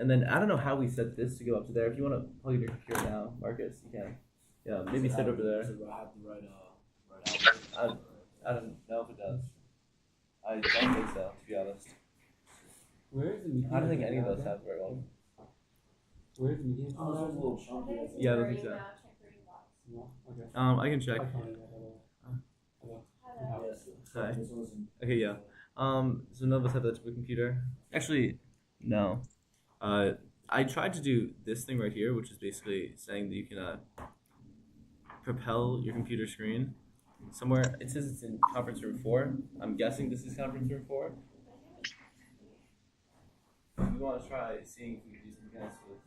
And then I don't know how we set this to go up to there. If you want to plug in your computer now, Marcus, you can. Yeah, maybe sit over there. So I have to write I don't know if it does. I don't think so, to be honest. Where is the meeting? I don't think any of us have very well. Where's the meeting? Oh, there's a little chunky. Yeah, I don't think so. No? Okay. I can check. Hi. Okay, yeah. So none of us have that type of computer. Actually, no. I tried to do this thing right here, which is basically saying that you can propel your computer screen somewhere. It says it's in conference room 4. I'm guessing this is conference room 4. We want to try seeing if we can do something else with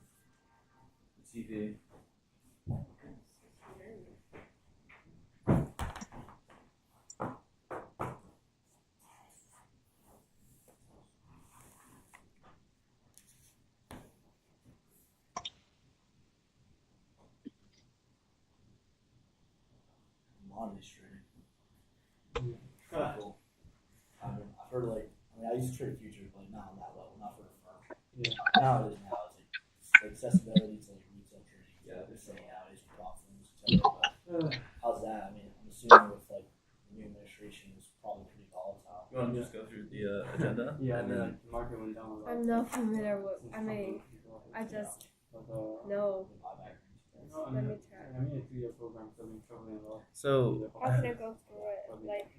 the TV. Commodity trading. Cool. I've heard I used to trade futures, but not on that level, not for a firm. Yeah. Now it is now. It's accessibility to retail trading. Yeah, they're saying nowadays with platforms, etc. How's that? I mean, I'm assuming with the new administration is probably pretty volatile. You want to just go through the agenda? Yeah, and then the market went down a lot. I'm not familiar with. I mean, I just know. Let me check. I mean, a 2-year program, so I've been traveling a lot. So, How can I go through it? Like,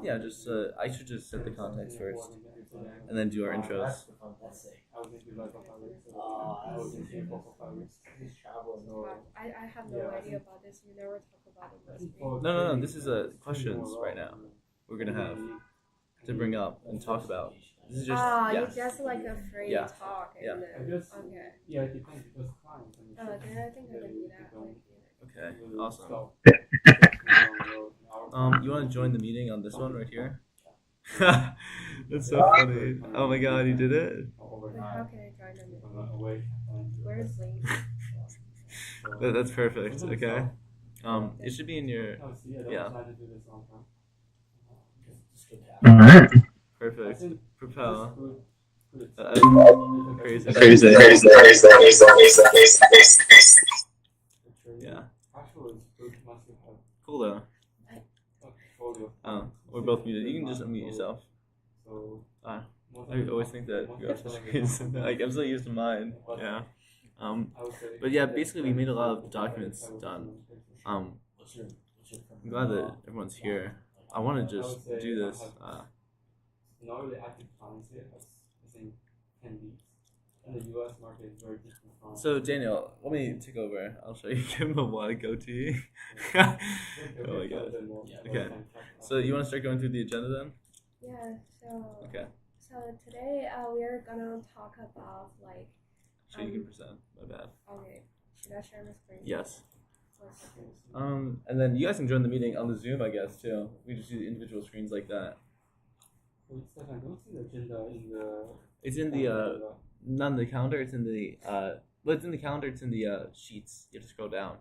yeah, just I should just set the context first, and then do our intros. That's sick. I was into like I was into He's traveling. I have no idea about this. You never talk about it. No. This is questions right now. We're gonna have to bring up and talk about. This is just you just like a free talk. Yeah. Okay. Yeah, it depends because clients. Then I think I can do that. Okay, awesome. You want to join the meeting on this one right here? That's so funny. Oh my god, you did it? Wait, how can I join the meeting? Where's link? That's perfect. Okay. It should be in your. Yeah. Alright. Perfect. Propel. Crazy. Yeah. Cool though. Oh, we're both muted. You can just unmute yourself. I always think that you're off the screen. Like I'm so used to mine. Yeah. But yeah, basically we made a lot of documents done. I'm glad that everyone's here. I want to just do this. Not really active clients here, as I think 10 weeks. And the US market is very different from. So Daniel, let me take over. I'll show you. Give him a wide goatee. Oh my god. Okay. So you want to start going through the agenda then? Yeah. So. Okay. So today we are gonna talk about like. Sure, you can present. My bad. Okay. Should I share my screen? Yes. And then you guys can join the meeting on the Zoom, I guess, too. We just use individual screens like that. Wait, Stefan, I don't see the agenda in the. It's in the not in the calendar. It's in the but it's in the calendar. It's in the sheets. You have to scroll down.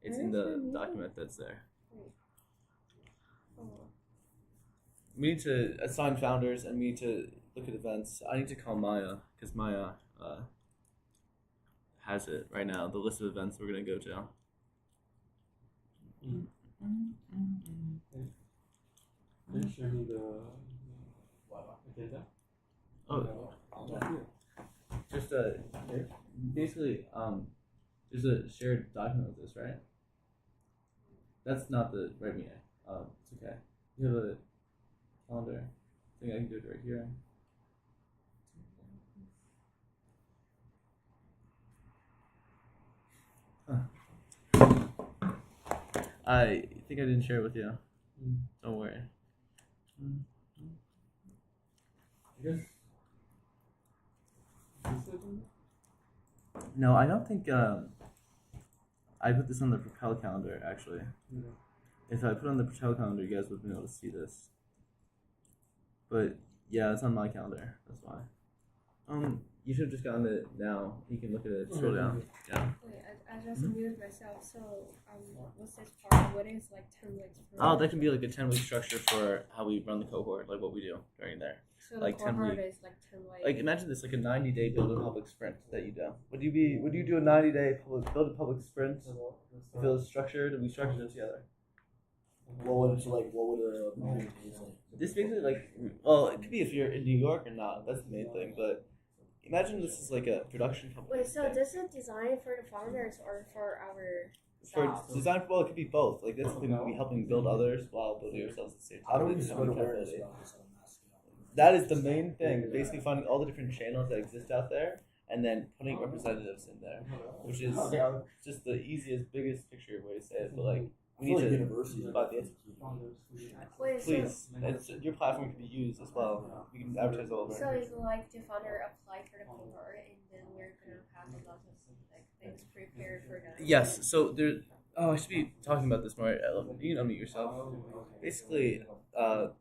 It's in the document that's there. We need to assign founders, and we need to look at events. I need to call Maya because Maya has it right now. The list of events we're gonna go to. Can you show me the agenda? Oh, just basically there's a shared document with this, right? That's not the right meeting. It's okay. You have a calendar. I think I can do it right here. I think I didn't share it with you. Don't worry. I guess. No, I don't think I put this on the Propel calendar actually. Yeah. If I put it on the Propel calendar, you guys would be able to see this. But yeah, it's on my calendar. That's why. You should have just gotten it now. You can look at it. Scroll down. Yeah. Wait, I just muted myself. So what's this part? What is like 10 weeks? Oh, that can be like a 10-week structure for how we run the cohort, like what we do during there. So like the 10 cohort weeks. is like 10 weeks. Like imagine this, like a 90-day build a public sprint that you do. Would you do a 90-day build a public sprint if it was structured and we structured it together? What would a meeting be like? This basically like, well, it could be if you're in New York or not. That's the main thing. But imagine this is like a production company. Wait, so this is designed for the founders or for our For staff? design, well, it could be both. Like this is going to be helping build others while building ourselves at the same time. How do we Like, spread having awareness accountability. about this on a mass scale? That is the main thing. Basically, finding all the different channels that exist out there, and then putting representatives in there, which is just the easiest, biggest picture way to say it. But like, I we feel need like to. universities About the Wait, please, it's, your platform can be used as well. We can advertise all over. so it's like the founder applied for the cohort, and then we're gonna have a lot of like things prepared for them. Yes. So there. Oh, I should be talking about this more. You can unmute yourself. Basically, the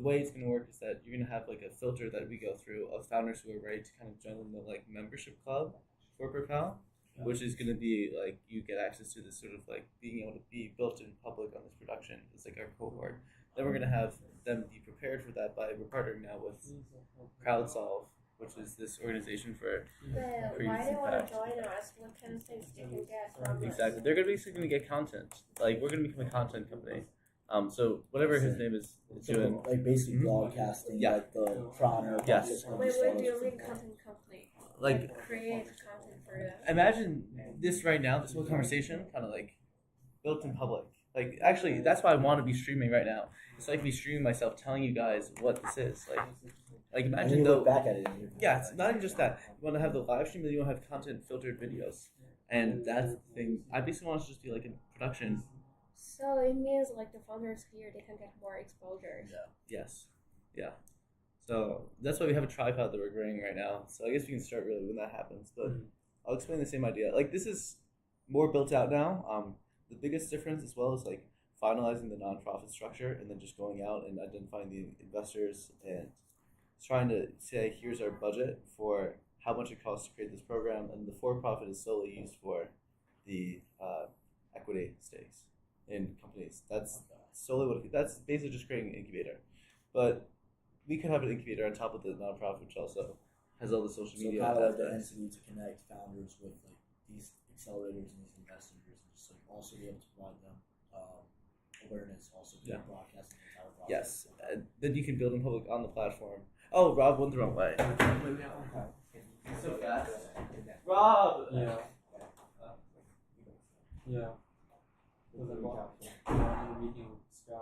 way it's gonna work is that you're gonna have like a filter that we go through of founders who are ready to kind of join the like membership club for Propel, which is gonna be like you get access to this sort of like being able to be built in public on this production. It's like our cohort. Then we're gonna have them be prepared for that by we're partnering now with CrowdSolve, which is this organization for But Creates why do you want impact. to join us? What kind of things they can get from us? exactly. They're gonna basically gonna get content. Like we're gonna become a content company. So whatever his name is doing. Like basically Mhm. broadcasting, Yeah. like the Croner. Yes. Wait, what do you mean content company? Like Create content for them. imagine this right now, this whole conversation kind of like built in public. Like actually that's why I want to be streaming right now. It's like me streaming myself telling you guys what this is. Like And imagine you though look back at it. And you're yeah, it's not even just that. You want to have the live stream, but you want to have content filtered videos. And that's the thing. I basically want it to just be like a production. So it means like the founders here, they can get more exposure. Yes. Yeah. So that's why we have a tripod that we're growing right now. So I guess we can start really when that happens. But I'll explain the same idea. Like this is more built out now. The biggest difference as well is like finalizing the nonprofit structure and then just going out and identifying the investors and trying to say here's our budget for how much it costs to create this program, and the for-profit is solely used for the equity stakes in companies. That's solely what that's basically just creating an incubator. But we could have an incubator on top of the nonprofit, which also has all the social So media. kind of like the aspects. entity to connect founders with like these accelerators and these investors, and just like also be able to provide them awareness, also be broadcasting the entire process. Yes, then you can build in public on the platform. Oh, Rob went the wrong way. So fast. Rob! Yeah. Yeah. Was it about in a meeting with Sky?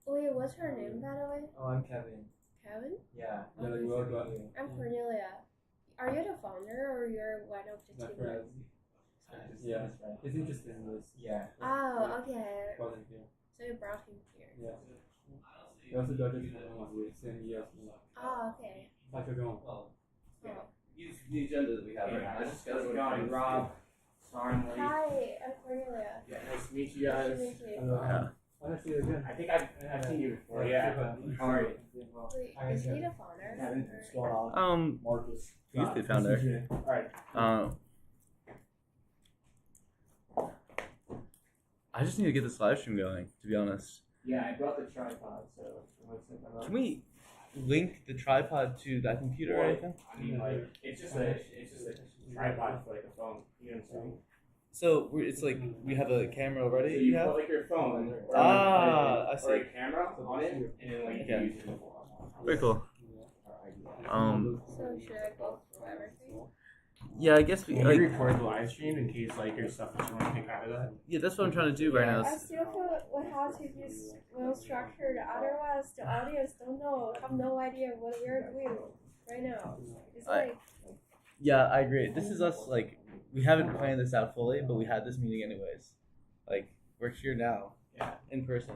Wait, what's her name by the way? Oh, I'm Kevin. Kevin? Yeah. Yeah, you were about I'm Cornelia. Are you the founder or you're one of the my team friend. members? Yeah. That's right. He's interested in this. Yeah. Oh, okay. Wasn't here. So you brought him here. Yeah. He also graduated from NYTW, same year as me. Oh, okay. How's it going? Oh. Use the agenda that we have right now. I just How's it going, Rob? Sorry I'm late. Hi, I'm Cornelia. Yeah, nice to meet you Nice guys. to meet you. Hello. Yeah. I want to see you again. I think I've seen you before. Yeah. How are you? Wait, is he the founder? Kevin, Or- What's going on, Marcus? He's the founder. All right. I just need to get this live stream going, to be honest. Yeah, I brought the tripod, so let's set that up. Can we link the tripod to that computer or anything? I mean, like, it's just a tripod for like a phone. You know what I'm saying? So it's like we have a camera already. So you put like your phone or, I or see. a camera on it, and then like you Okay. use it. Very cool. So should I go through everything? Yeah, I guess we. Can Like, you record the live stream in case like there's stuff that you want to pick out of that? yeah, that's what I'm trying to do right now. I still feel we have to be well structured. Otherwise, the audience don't know, have no idea what we're doing right now. It's like Yeah, I agree. This is us. Like, we haven't planned this out fully, but we had this meeting anyways. Like, we're here now, in person,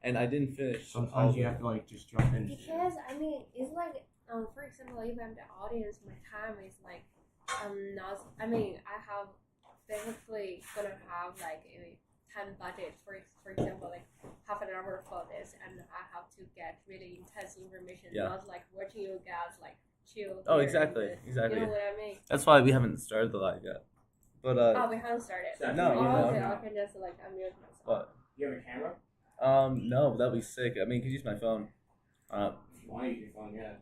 and I didn't finish. Sometimes you have to like just jump in. because I mean it's like for example, if I'm the audience, my time is like not. I mean I have basically gonna have like a time budget for example like half an hour for this, and I have to get really intense information, Yeah. not like watching you guys like chill. Oh, here, exactly, and then- exactly. You know what I mean? That's why we haven't started the live yet. But Oh, we haven't started. no, you know. Okay, I can just like unmute myself. What? You have a camera? No, that'd be sick. I mean, you could use my phone. If you want to use your phone, yeah.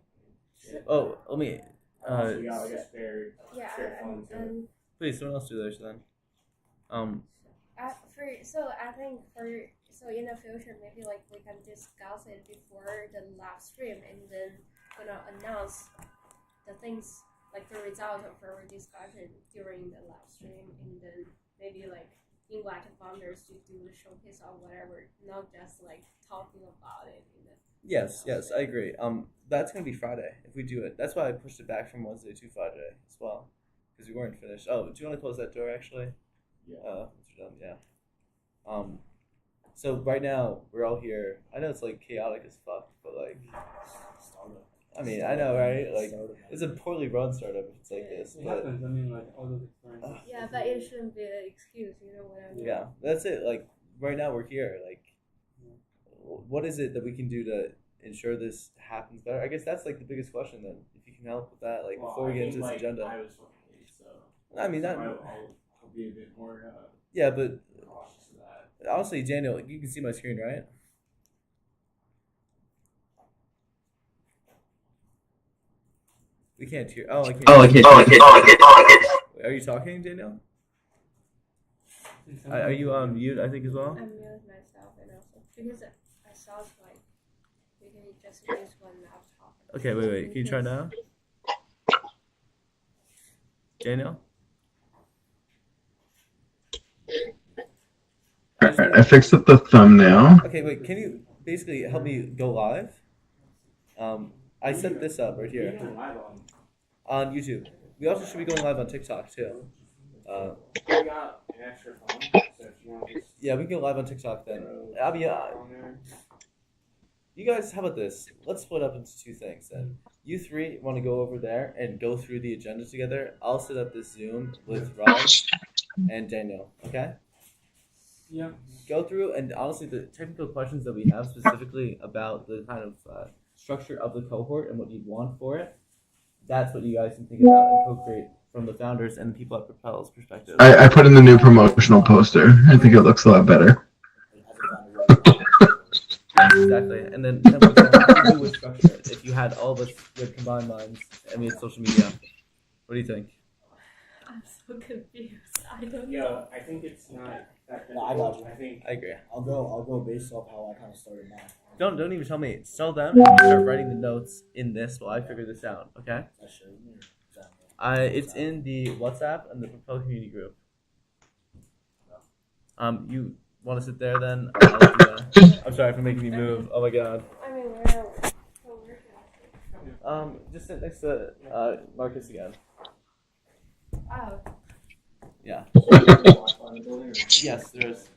Oh, let me. So you got like a spare Yeah, phone too. Please, someone else do theirs then. I think in the future maybe like we can discuss it before the live stream and then gonna announce the things like the result of our discussion during the live stream and then maybe like invite founders to do a showcase or whatever, not just like talking about it. Yes, I agree. That's gonna be Friday if we do it. That's why I pushed it back from Wednesday to Friday as well, because we weren't finished. Oh, do you want to close that door actually? Yeah. Once you're done, yeah. So right now we're all here. I know it's like chaotic as fuck, but like, I mean, I know, right? Like, it's a poorly run startup if it's like this. It But happens. I mean, like all those experiences. Yeah, but it shouldn't be an excuse. You know what I mean? yeah, that's it. Like right now we're here. Like, what is it that we can do to ensure this happens better? I guess that's like the biggest question. Then, if you can help with that, like before we get into this agenda. I was fucking late, so I mean that. I'll be a bit more Yeah, but cautious of that. honestly, Daniel, you can see my screen, right? We can't hear. Oh, I can't. Wait, are you talking, Daniel? Are you on mute? I think as well. I'm muted myself and also because I saw it's like we can just use one laptop. Okay, wait. Can you try now? Daniel? I fixed up the thumbnail. Okay, wait. Can you basically help me go live? I set this up right here on YouTube. We also should be going live on TikTok too. We got an extra phone, so if you want to just Yeah, we can go live on TikTok then. I'll be. on there. You guys, how about this? Let's split up into two things then. You three want to go over there and go through the agenda together. I'll set up this Zoom with Raj and Daniel. Okay. Yeah. Go through and honestly the technical questions that we have specifically about the kind of structure of the cohort and what you want for it. That's what you guys can think about and co-create from the founders and the people at Propel's perspective. I put in the new promotional poster. I think it looks a lot better. Exactly. And then what do you do with structure if you had all this good combined minds and we had social media? What do you think? I'm so confused. I don't Yeah, know. I think it's not that No, I got you. I think I agree. I'll go based off how I kind of started mine. Don't even tell me. Tell them and start writing the notes in this while I figure this out. Okay? That shit. Exactly. It's in the WhatsApp and the Propel community group. You want to sit there then? I'll do that. I'm sorry for making me move. Oh my god. I mean, we're so working. Just sit next to Marcus again. Oh, Yeah. Yes, there is.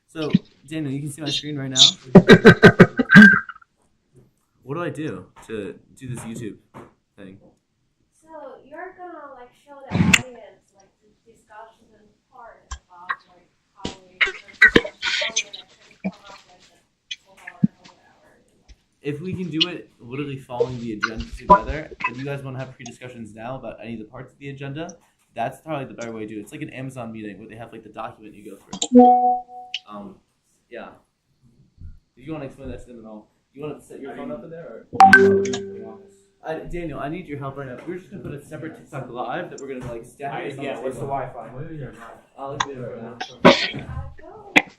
So, Daniel, you can see my screen right now. What do I do to do this YouTube thing? so you're gonna like show the audience like the discussion part about like how we like come up with the cohort or whatever. If we can do it literally following the agenda together, if you guys want to have pre-discusussions now about any of the parts of the agenda, that's probably the better way to do it. It's like an Amazon meeting where they have like the document you go through. Yeah. If you want to explain that to them at all, you want to set your phone up in there, or Daniel, I need your help right now. We're just gonna put a separate TikTok live that we're gonna like stack. This on yeah, what's the table. Wi-Fi? I'll explain it right now. I feel like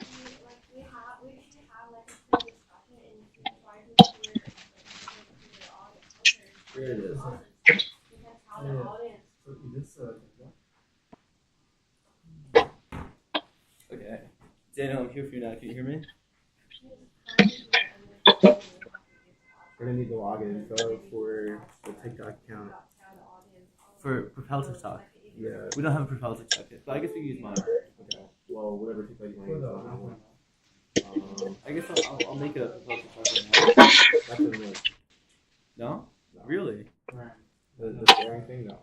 we should have like a pre-discussion and try to clear the audience. Here it is. We can tell the audience. Okay. Daniel, I'm here for you now. Can you hear me? We're gonna need the login info for the TikTok account. For Propel TikTok. Yeah. We don't have a Propel TikTok yet, but I guess we can use mine. Okay. Well, whatever TikTok you want to use. I guess I'll make it a Propel TikTok right now. That's a link. No? Really? The sharing thing, no.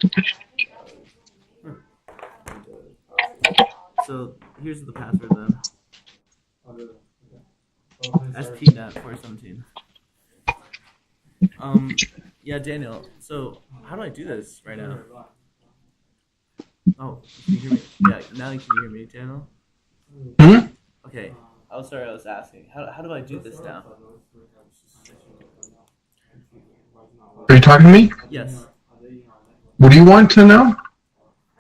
So here's the password then. SPNet 417. Yeah, Daniel. So how do I do this right now? Oh, can you hear me? Yeah, now can you hear me, Daniel? Hmm? Okay. Oh, sorry, I was asking. How do I do this now? Are you talking to me? Yes. What do you want to know?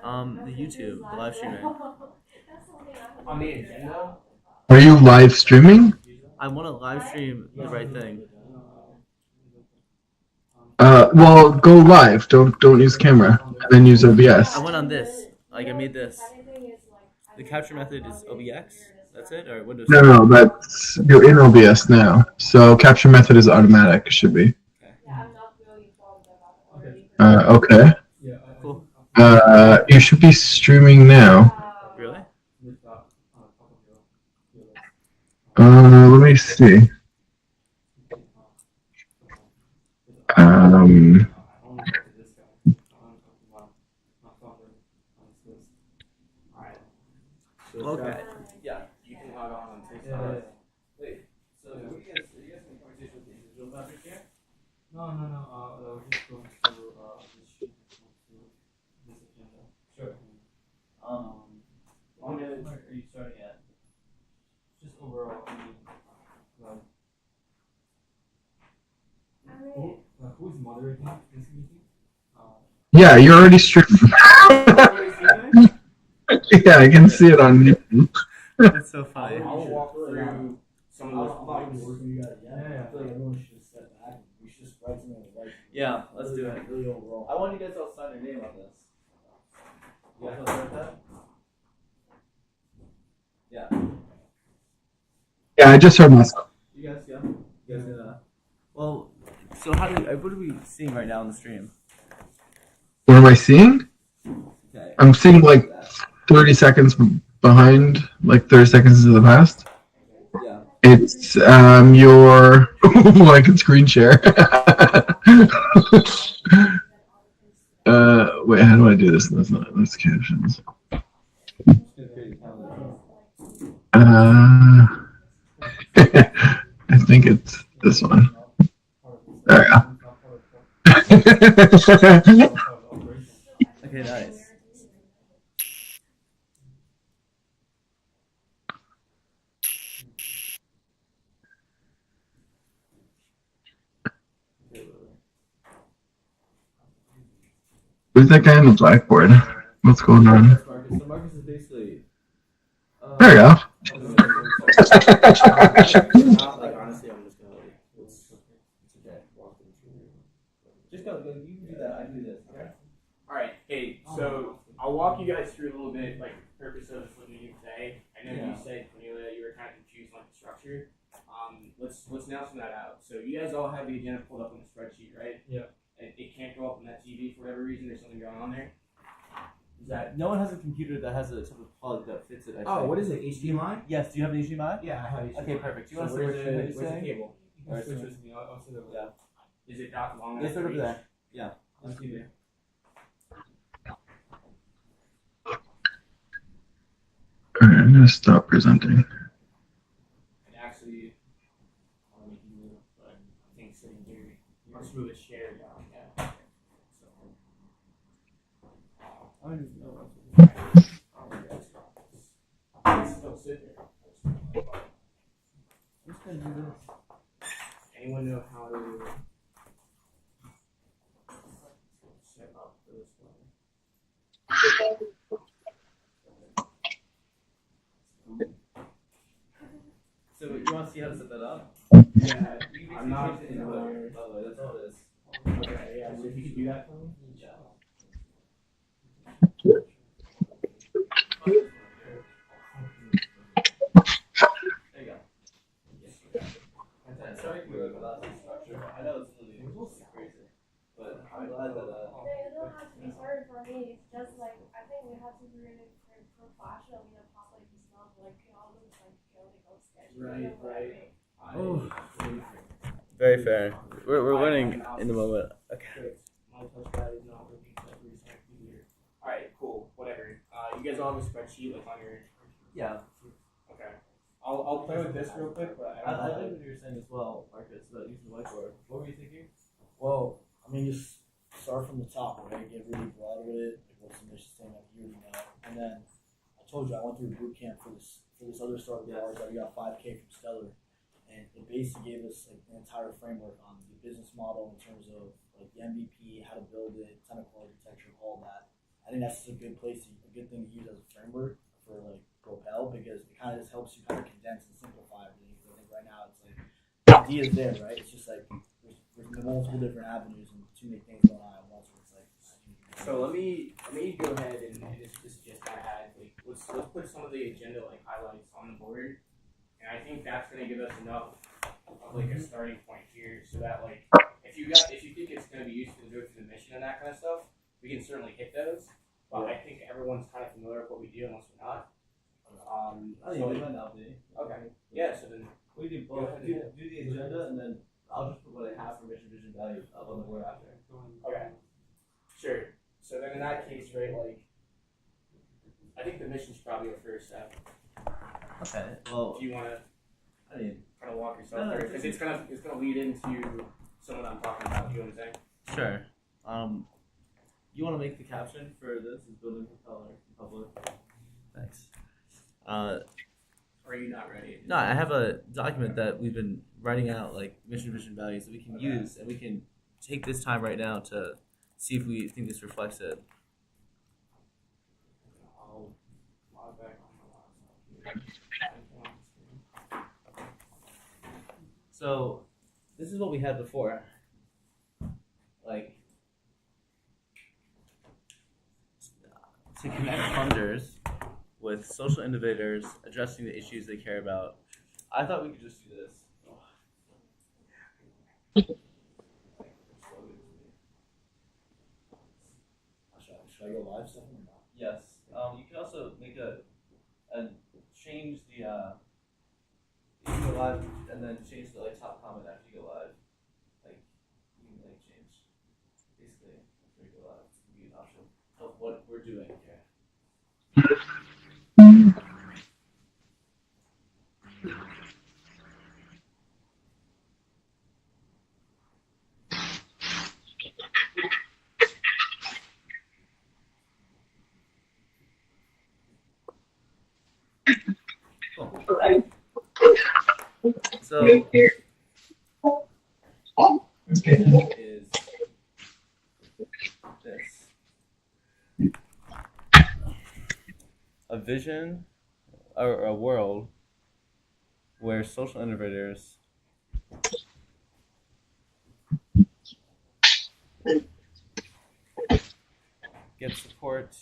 The YouTube, the live streaming. On the agenda? Are you live streaming? I want to live stream the right thing. Well, go live. Don't use camera, and then use OBS. I went on this. Like I made this. The capture method is OBX. That's it, or Windows. No, that's you're in OBS now. So capture method is automatic. It should be. Okay. Cool. You should be streaming now. Really? Let me see. Okay. Yeah, you can log on Facebook. Wait. So are you guys in conversation with the individual members here? No. We're just going through this sheet this agenda. Sure. How many minutes are you starting at? Just overall. Who's moderating this meeting? Yeah, you're already streaming. Yeah, I can see it on YouTube. That's so funny. I'll walk through some of those points. I feel like everyone should just step back. We should just write something on the right. Yeah, let's do it. Really overall. I want you guys to all sign your name on this. You guys want to start that? Yeah. Yeah, I just heard myself. You guys, yeah. You guys gonna. Well, so what are we seeing right now on the stream? What am I seeing? Okay. I'm seeing like 30 seconds behind, like 30 seconds into the past. Yeah. It's your I can screen share. Wait, how do I do this? That's captions. I think it's this one. There we go. Okay, nice. Who's that guy on the blackboard? What's going on? Marcus. So Marcus is basically. There we go. Like honestly, I'm just gonna like. It's okay. Just go. You can do that. I can do this. Okay. All right. Hey, so I'll walk you guys through a little bit, like the purpose of what we do today. I know you said, Cornelia, you were kind of confused on the structure. Let's nail some of that out. So you guys all have the agenda pulled up on the spreadsheet, right? Yeah. And it can't go up on that TV for whatever reason. There's something going on there. Is that? No one has a computer that has a type of plug that fits it. I think. Oh, what is it? HDMI? Yes. Do you have an HDMI? Yeah, I have HDMI. Okay, perfect. Do you want to So say where's the cable? You can switch with me. I'll set it up. Yeah. Is it docked long Yes, enough? over there. Yeah. On TV. Alright, I'm gonna stop presenting. And actually, I'll make you move, but I think sitting here, I'll just move a chair down. Yeah. So. I don't even know. Still sit there. I'm just gonna do this. Anyone know how to set up this one? So you want to see how to set that up? Yeah, I'm not. By the way, that's all it is. Okay, yeah. So if you could do that for me. Yeah. There you go. Sorry for the last structure. I know it's really crazy, but I'm glad that. It don't have to be sorry for me. It's just like I think we have to be really professional in a public. It's not like all those like political sketches. Right. Oh. Very fair. We're learning in the moment. Okay. My touchpad is not working for every second here. Alright, cool. Whatever. You guys all have a spreadsheet like on your. Yeah. Okay. I'll play with this real quick, but I like what you were saying as well, Marcus, about using the whiteboard. What were you thinking? Well, I mean, just start from the top, right? Get really broad with it. Like, what's the mission statement? You already know. And then I told you I went through a boot camp for this other startup of ours that we got 5K from Stellar, and it basically gave us like an entire framework on the business model in terms of like the MVP, how to build it, technical architecture, all that. I think that's just a good thing to use as a framework for like Propel because it kind of just helps you kind of condense and simplify everything. Because I think right now it's like the idea is there, right? It's just like there's multiple different avenues and too many things going on at once. Where it's like. So let me go ahead and this just I had like let's put some of the agenda like highlights on the board, and I think that's gonna give us enough of like a starting point here, so that like if you think it's gonna be useful to go through the mission and that kind of stuff, we can certainly hit those. But I think everyone's kind of familiar with what we do unless we're not. I think we might not be. Okay. Yeah. So then We do both. Do the agenda, and then I'll just put what I have for mission, vision, value up on the board after. okay. Sure. So then in that case, right, like I think the mission's probably our first step. Okay. Well, If you want to I mean, kind of walk yourself through, because it's gonna lead into some of what I'm talking about. You know what I'm saying? sure. You want to make the caption for this? Is building Propeller in public? Thanks. Or are you not ready? No, I have a document that we've been writing out, like mission, vision, values that we can use, and we can take this time right now to see if we think this reflects it. I'll log back on my laptop. So, this is what we had before. Like, to connect funders with social innovators addressing the issues they care about. I thought we could just do this. Should I go live stuff or not? Yes. You can also make a change the you can go live and then change the like top comment after you go live. Like you can like change basically after you go live. It's gonna be an option of what we're doing here. Cool. So is this a vision or a world where social innovators get support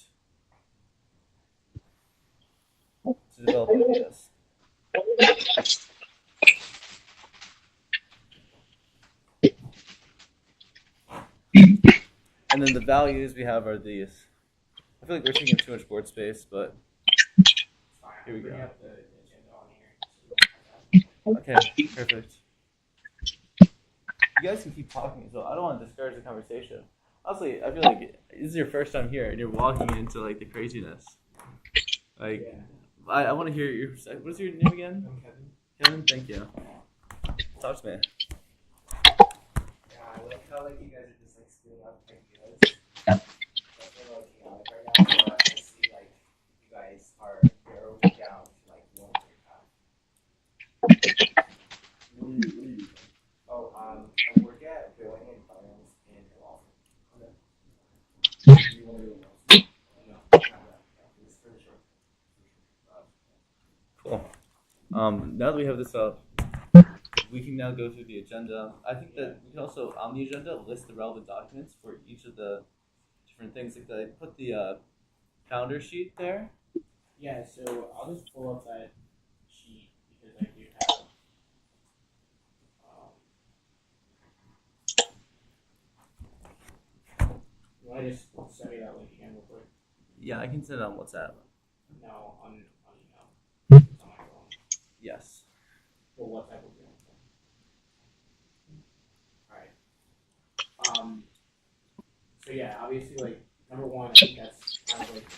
to develop ideas? And then the values we have are these. I feel like we're taking too much board space, but here we go. Okay, perfect. You guys can keep talking as well. I don't want to discourage the conversation. Honestly, I feel like this is your first time here and you're walking into like the craziness. Like, I want to hear your. What is your name again? I'm Kevin. Kevin, thank you. Talk to me. Yeah, I like how like you guys are just like spinning up ideas. That's really like chaotic right now. But I see like you guys are narrowed down to like one clear path. What do you think? Oh, I work at billing and finance in a law firm. Do you want to go live? No, not that. Yeah, it's for the short. Cool. Now that we have this up, we can now go through the agenda. I think that we can also, on the agenda, list the relevant documents for each of the different things. Like I put the calendar sheet there. Yeah. So I'll just pull up that sheet because I do have. You want to just send me that link again real quick? Yeah, I can send it on WhatsApp. No, on email. It's on my phone. Yes. Well, what type of email? Alright. So yeah, obviously, like, number one, I think that's kind of like,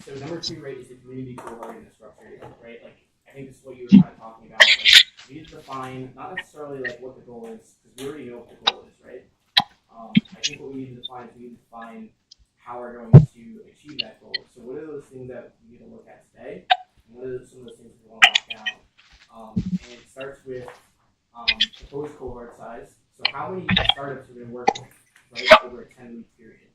so number two, right, is the community coordinated structure, right? Like, I think this is what you were kind of talking about. Like, we need to define, not necessarily like what the goal is, because we already know what the goal is, right? achieve that goal. So what are those things that we need to look at today? And what are some of those things we want to lock down? And it starts with proposed cohort size. So how many startups are we going to work with, right, over a 10-week period?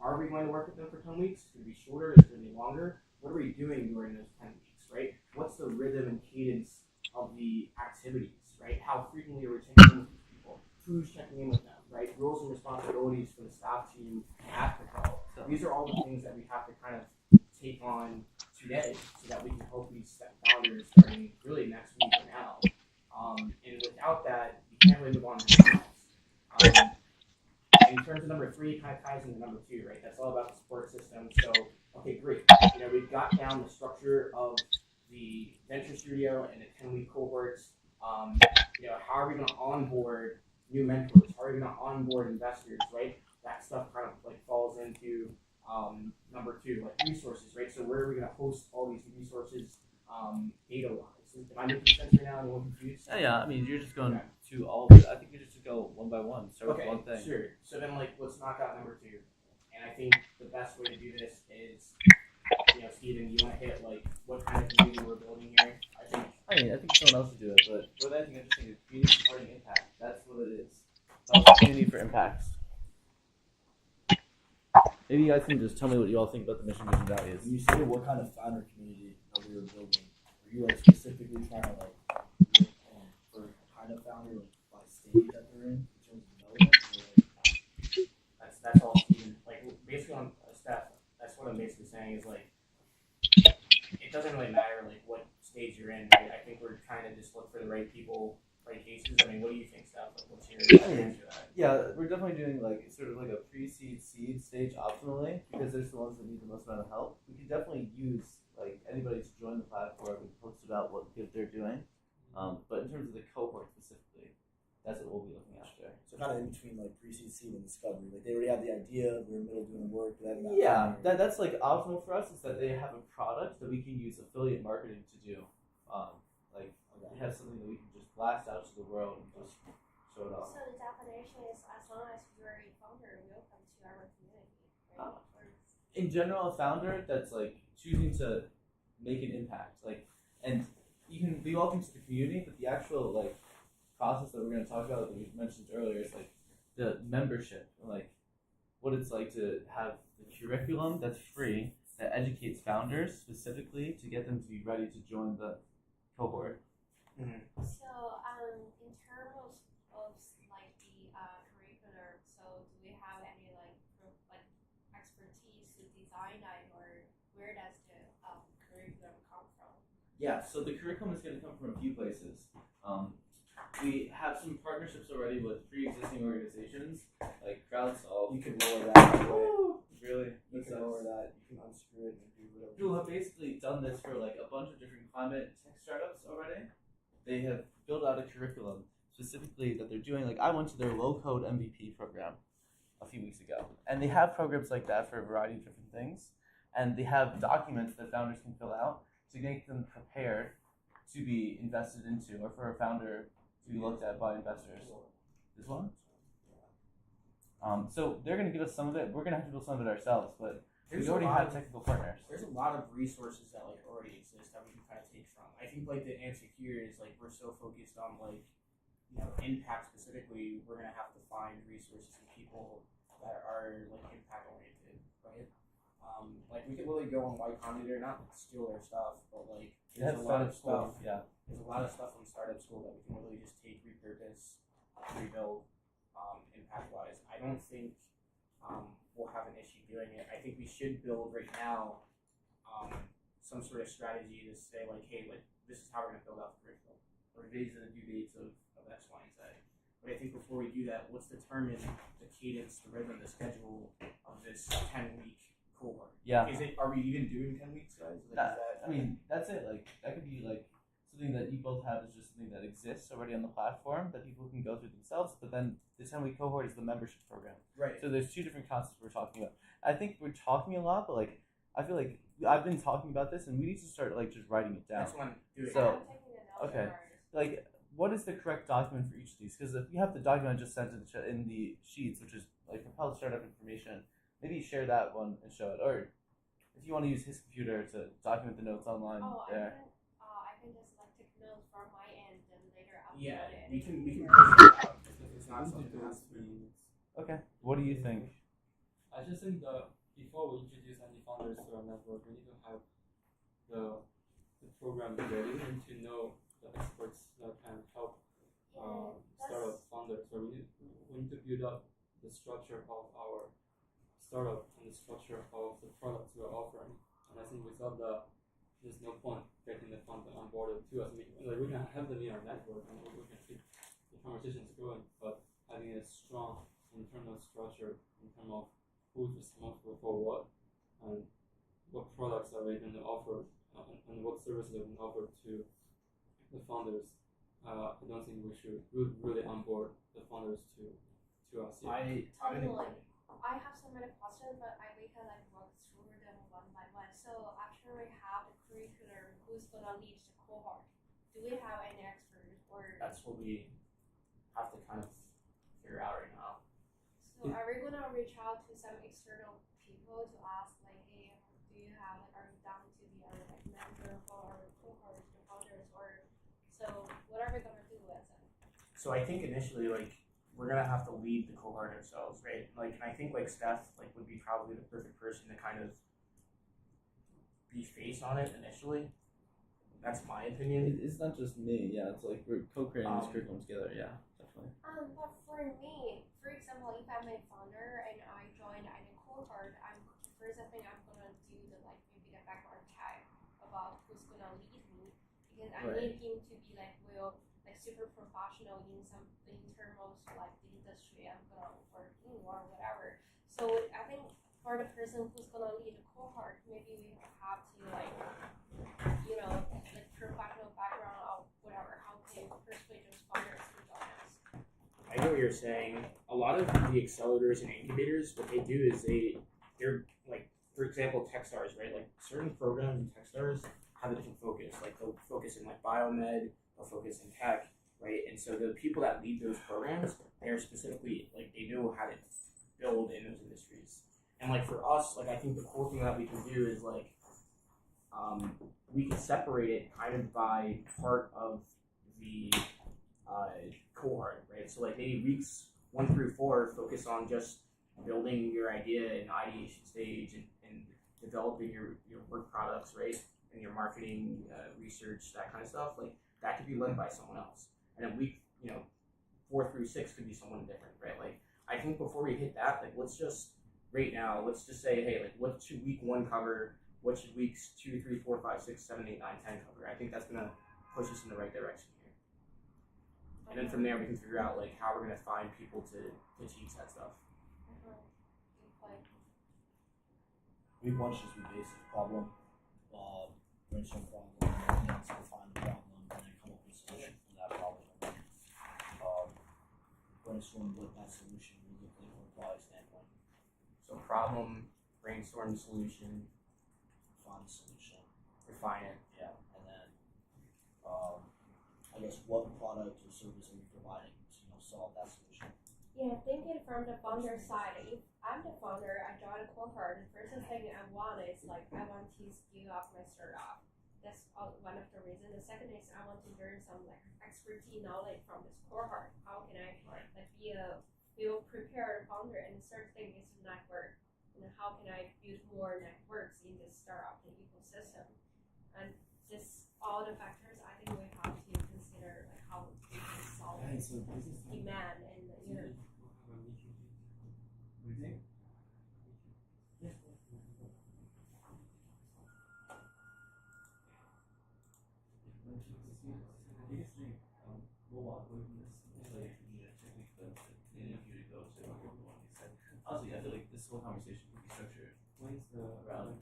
Are we going to work with them for 10 weeks? Is it going to be shorter? Is it going to be longer? What are we doing during those 10 weeks, right? What's the rhythm and cadence of the activities, right? How frequently are we checking in with these people? Who's checking in with them, right? Roles and responsibilities for the staff team at Propel. So these are all the things that we have to kind of take on today so that we can help these founders starting really next week or now. And without that, you can't really move on to the next. In terms of number 3, it kind of ties into number 2, right? That's all about the support system. So, okay, great. We've got down the structure of the venture studio and the 10-week cohorts. How are we going to onboard new mentors? How are we going to onboard investors, right? That stuff kind of like falls into number 2, like resources, right? So where are we going to host all these resources data-wise? Am I making sense right now? Anyone confused? Yeah. I mean, you're just going to all of it. I think you just go one by one. Start with one thing. Sure. So then, let's knock out number 2. And I think the best way to do this is, Steven, you want to hit what kind of community we're building here? I think someone else should do it, but what I think interesting is community supporting impact. That's what it is. That's community for impacts. Maybe you guys can just tell me what you all think about the mission, vision, values. When you say what kind of founder community that we were building, are you specifically trying to look for kind of founder by stage that they're in terms of development? Or that's all Steven. Basically on Steph, that's what I'm basically saying is it doesn't really matter what stage you're in, right? I think we're trying to just look for the right people, right cases. I mean, what do you think, Steph? What's your answer to that? Yeah, we're definitely doing sort of a pre-seed seed stage optimally because there's the ones that need the most amount of help. We can definitely use anybody to join the platform and post about what good they're doing. But in terms of the cohort specifically, that's what we'll be looking after. So kind of in between pre-seed, seed, and discovery. They already have the idea, they're in the middle doing the work. That's optimal for us is that they have a product that we can use affiliate marketing to do. We have something that we can just blast out to the world and just show it off. So the definition is as long as you're a founder, welcome to our community, right? In general, a founder that's choosing to make an impact, and you can be welcome to the community, but the actual process that we're going to talk about that we mentioned earlier is the membership, what it's like to have the curriculum that's free that educates founders specifically to get them to be ready to join the cohort. Mm-hmm. So in terms of the curriculum, so do we have any expertise to design that, or where does the curriculum come from? Yeah, so the curriculum is going to come from a few places. We have some partnerships already with pre-existing organizations like CrowdSolve. You can lower that. Really? You can lower that. You can unscrew it and do whatever. People have basically done this for a bunch of different climate tech startups already. They have built out a curriculum specifically that they're doing. I went to their low-code MVP program a few weeks ago, and they have programs like that for a variety of different things. And they have documents that founders can fill out to make them prepared to be invested into, or for a founder to be looked at by investors. This one? So they're going to give us some of it. We're going to have to build some of it ourselves, but we already have technical partners. There's a lot of resources that already exist that we can kind of take from. I think the answer here is we're so focused on impact specifically. We're gonna have to find resources and people that are impact oriented, right? We could really go on Y Combinator, not steal their stuff, but there's a lot of stuff. Yeah. There's a lot of stuff from startup school that we can really just take, repurpose, rebuild, impact wise. I don't think we'll have an issue doing it. I think we should build right now some sort of strategy to say hey, this is how we're gonna build out the curriculum, or these are the due dates of X, Y, and Z. But I think before we do that, let's determine the cadence, the rhythm, the schedule of this 10-week cohort. Yeah. Are we even doing 10 weeks, guys? That's it. That could be something that you both have is just something that exists already on the platform that people can go through themselves. But then the 10-week cohort is the membership program. Right. So there's two different concepts we're talking about. I think we're talking a lot, but I feel I've been talking about this, and we need to start just writing it down. That's what I'm doing. So, I'm taking it out okay. What is the correct document for each of these? Because if you have the document just sent in the sheets, which is Propel Startup information, maybe share that one and show it. Or if you want to use his computer to document the notes online there. I can just like take notes from my end and later upload Yeah, it. we can push it out. It's not something that has to be. Okay. What do you think? I just think that before we introduce any founders to our network, we need to have the program ready and to know the experts that can help startup founders. So we need to build up the structure of our startup and the structure of the products we're offering. And I think without that, there's no point getting the founder on board to us. Like we can have them in our network and we can keep the conversations going, but having a strong internal structure in terms of who's responsible for what and what products are we going to offer and what services are going to offer to the founders. I don't think we should really onboard the founders to us yet. I have so many questions, but we can like walk through them one by one. So after we have the curriculum, who's gonna lead the cohort? Do we have any experts or? That's what we have to kind of figure out right now. So are we gonna reach out to some external people to ask like, hey, do you have like, are you down to be our like mentor for our cohort, the founders, or so what are we gonna do with them? So I think initially, like, we're gonna have to lead the cohort ourselves, right? Like, and I think like Steph like would be probably the perfect person to kind of be face on it initially. That's my opinion. It's not just me. Yeah, it's like we're co-creating this curriculum together. Yeah, definitely. But for me, for example, if I'm a founder and I join any cohort, first thing I'm gonna do the like maybe the background check about who's gonna lead me because I need him to be like super professional in terms of like the industry I'm gonna work in or whatever. So I think for the person who's gonna lead a cohort, maybe we have to like like professional background or whatever. How can you persuade those founders to join us? I know what you're saying. A lot of the accelerators and incubators, what they do is they're like, for example, Techstars, right? Like certain programs in Techstars have a different focus. Like they'll focus in like biomed, they'll focus in tech, right? And so the people that lead those programs, they're specifically like they know how to build in those industries. And like for us, like I think the cool thing that we can do is like we can separate it kind of by part of the cohort, right? So like maybe weeks 1 through 4 focus on just building your idea in ideation stage and developing your work products, right? And your marketing, research, that kind of stuff. Like that could be led by someone else. And then week, 4 through 6 could be someone different, right? Like I think before we hit that, like let's just right now, let's just say, hey, like what should week 1 cover? What should weeks 2, 3, 4, 5, 6, 7, 8, 9, 10 cover? I think that's gonna push us in the right direction here. And then from there we can figure out like how we're gonna find people to teach that stuff. Week 1 should just be basic problem, brainstorm problem, and then define the problem, and then come up with a solution for that problem. Brainstorm what that solution would look like from a product standpoint. So problem, brainstorm solution, Find the solution. refine it. Yeah, and then I guess what product or service are you providing to solve that solution? Yeah, thinking from the founder side, if I'm the founder, I join a cohort, the first thing I want is like I want to scale up my startup. That's one of the reasons. The second is I want to learn some like expertise knowledge from this cohort. How can I like be a feel prepared founder? And the third thing is network. How can I build more networks in this startup and ecosystem? And this all the factors I think we have to consider like how we can solve demand and What do you think? Honestly, I feel like this whole conversation could be structured around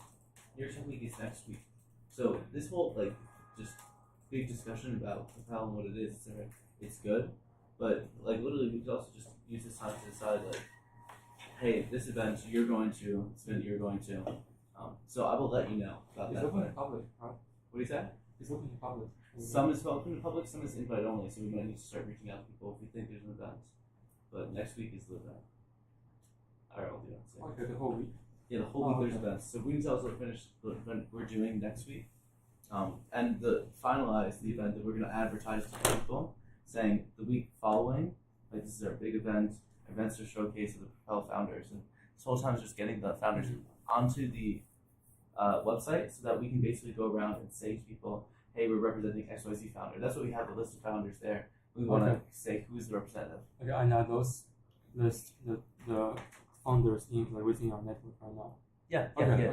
your tech week is next week. So this whole like just big discussion about Propel and what it is, it's good. But like literally we could also just use this time to decide like, hey, this event you're going to, this event you're going to. So I will let you know about It's that. open to public, right? What do you say? It's open to public. Some is open to public, some is invite only, so we might need to start reaching out to people if we think there's an event. But next week is the event. Alright, I'll do that. Okay, the whole week. Yeah, the whole week there's events. So we can also finish the event we're doing next week. And finalize the event that we're gonna advertise to people, saying the week following, like this is our big event. Events are showcase of the Propel founders, and this whole time is just getting the founders onto the website so that we can basically go around and say to people, hey, we're representing XYZ founder. That's what we have the list of founders there. We want to say who's the representative. Okay, I know those the founders within our network right now. Yeah.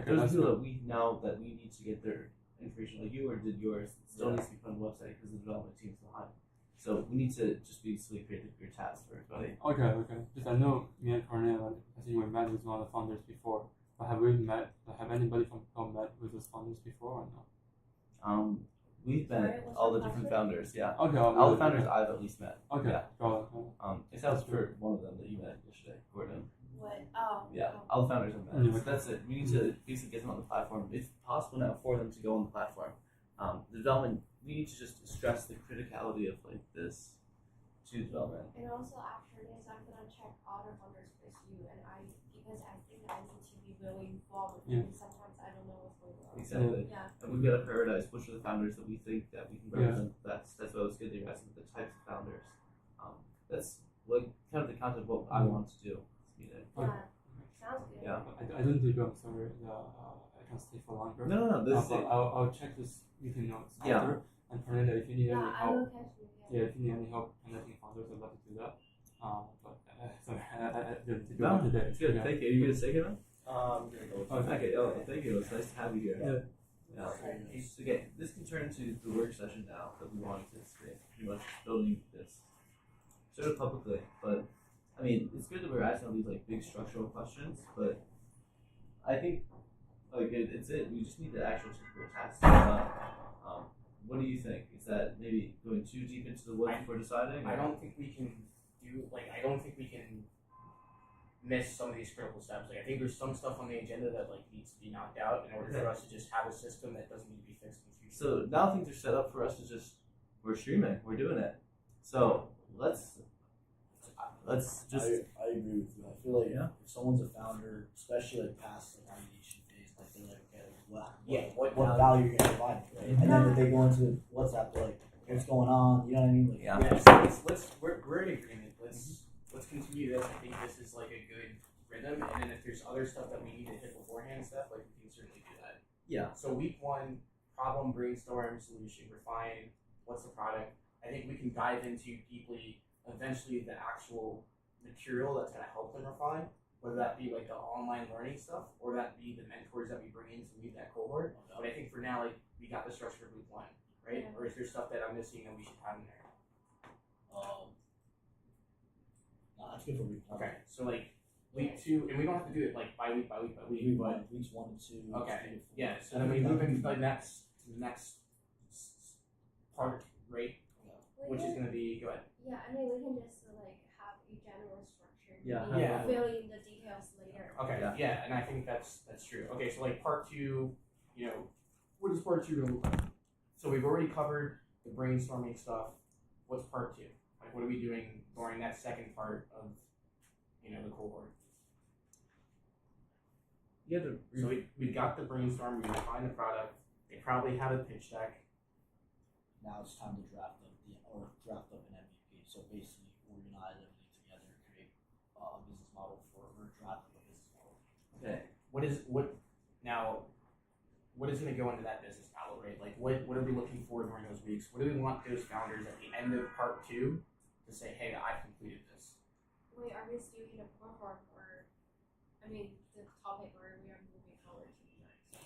Those people that we know that we need to get their information, like you or did yours, still needs to be put on the website because the development team's behind. So we need to just basically create your task for everybody. Okay. Because I know me and Cornell, I think we met with one of the founders before. But have anybody from Propel met with those founders before or no? We've met all the different founders, yeah. Okay. All the founders I've at least met. Okay. Yeah. Got it. Except for one of them that you met yesterday, Gordon. What? Oh. Yeah, all the founders I've met. Yeah. So that's it. We need to basically get them on the platform. It's possible now for them to go on the platform. The development, we need to just stress the criticality of like this to development. And also after this, I'm gonna check other founders with you, and because I think I need to be really involved. Yeah. Because sometimes I don't know what's going on. Exactly. Yeah. And we've got to prioritize which are the founders that we think that we can represent the best. That's why I was good at asking the types of founders. That's like kind of the concept of what I want to do. Yeah. Sounds good. Yeah. I don't think I'm sorry. I can stay for longer. No. This I'll check this meeting notes Yeah. after. And Fernanda, if you need any I help, will catch you. if you need any help connecting founders, I'd love to do that. But sorry, I didn't do no, it today. it's good. Yeah. Thank you. Are you gonna stay here? I'm gonna go. Okay. Oh, thank you. It's nice to have you here. Yeah. So, okay, this can turn into the work session now that we wanted to create. Pretty much building this sort of publicly, but I mean, it's good that we're asking all these like big structural questions, but I think like it's it. We just need the actual typical tasks to be done. What do you think? Is that maybe going too deep into the woods before deciding? I don't think we can I don't think we can miss some of these critical steps. Like I think there's some stuff on the agenda that like needs to be knocked out in order for us to just have a system that doesn't need to be fixed in the future. So now things are set up for us to we're streaming, we're doing it. So let's just. I agree with you. I feel like if someone's a founder, especially like past the ideation phase, like they're like, okay, what value you're gonna provide, right? And then if they go into WhatsApp, they're like, what's going on? You know what I mean? Like, So we're in agreement. Let's continue this. I think this is like a good rhythm, and then if there's other stuff that we need to hit beforehand and stuff, like we can certainly do that. Yeah. So week 1, problem, brainstorm, solution, refine. What's the product? I think we can dive into deeply eventually the actual material that's going to help them refine, whether that be like the online learning stuff or that be the mentors that we bring in to lead that cohort. But I think for now, like we got the structure of week 1, right? Or is there stuff that I'm missing that we should have in there? that's good for week 1. Okay, so like week 2, and we don't have to do it like by week, but Weeks 1 and 2. okay, yeah. So then we move into the next part, right? Which is going to be go ahead. Yeah, I mean we can just like have a general structure. Yeah. Maybe Yeah. fill in the details later. Okay, yeah, and I think that's true. Okay, so like part 2, what is part 2 gonna look like? So we've already covered the brainstorming stuff. What's part 2? Like, what are we doing during that second part of, the cohort? Yeah. So we got the brainstorm. We defined the product. They probably have a pitch deck. Now it's time to draft up an MVP. So basically organize everything together, create a business model or draft up a business model. Okay. What is going to go into that business model, right? Like, what are we looking for during those weeks? What do we want those founders at the end of part 2 to say, hey, I've completed this? Wait, are we still in a cohort or, the topic, or we are moving forward to the next?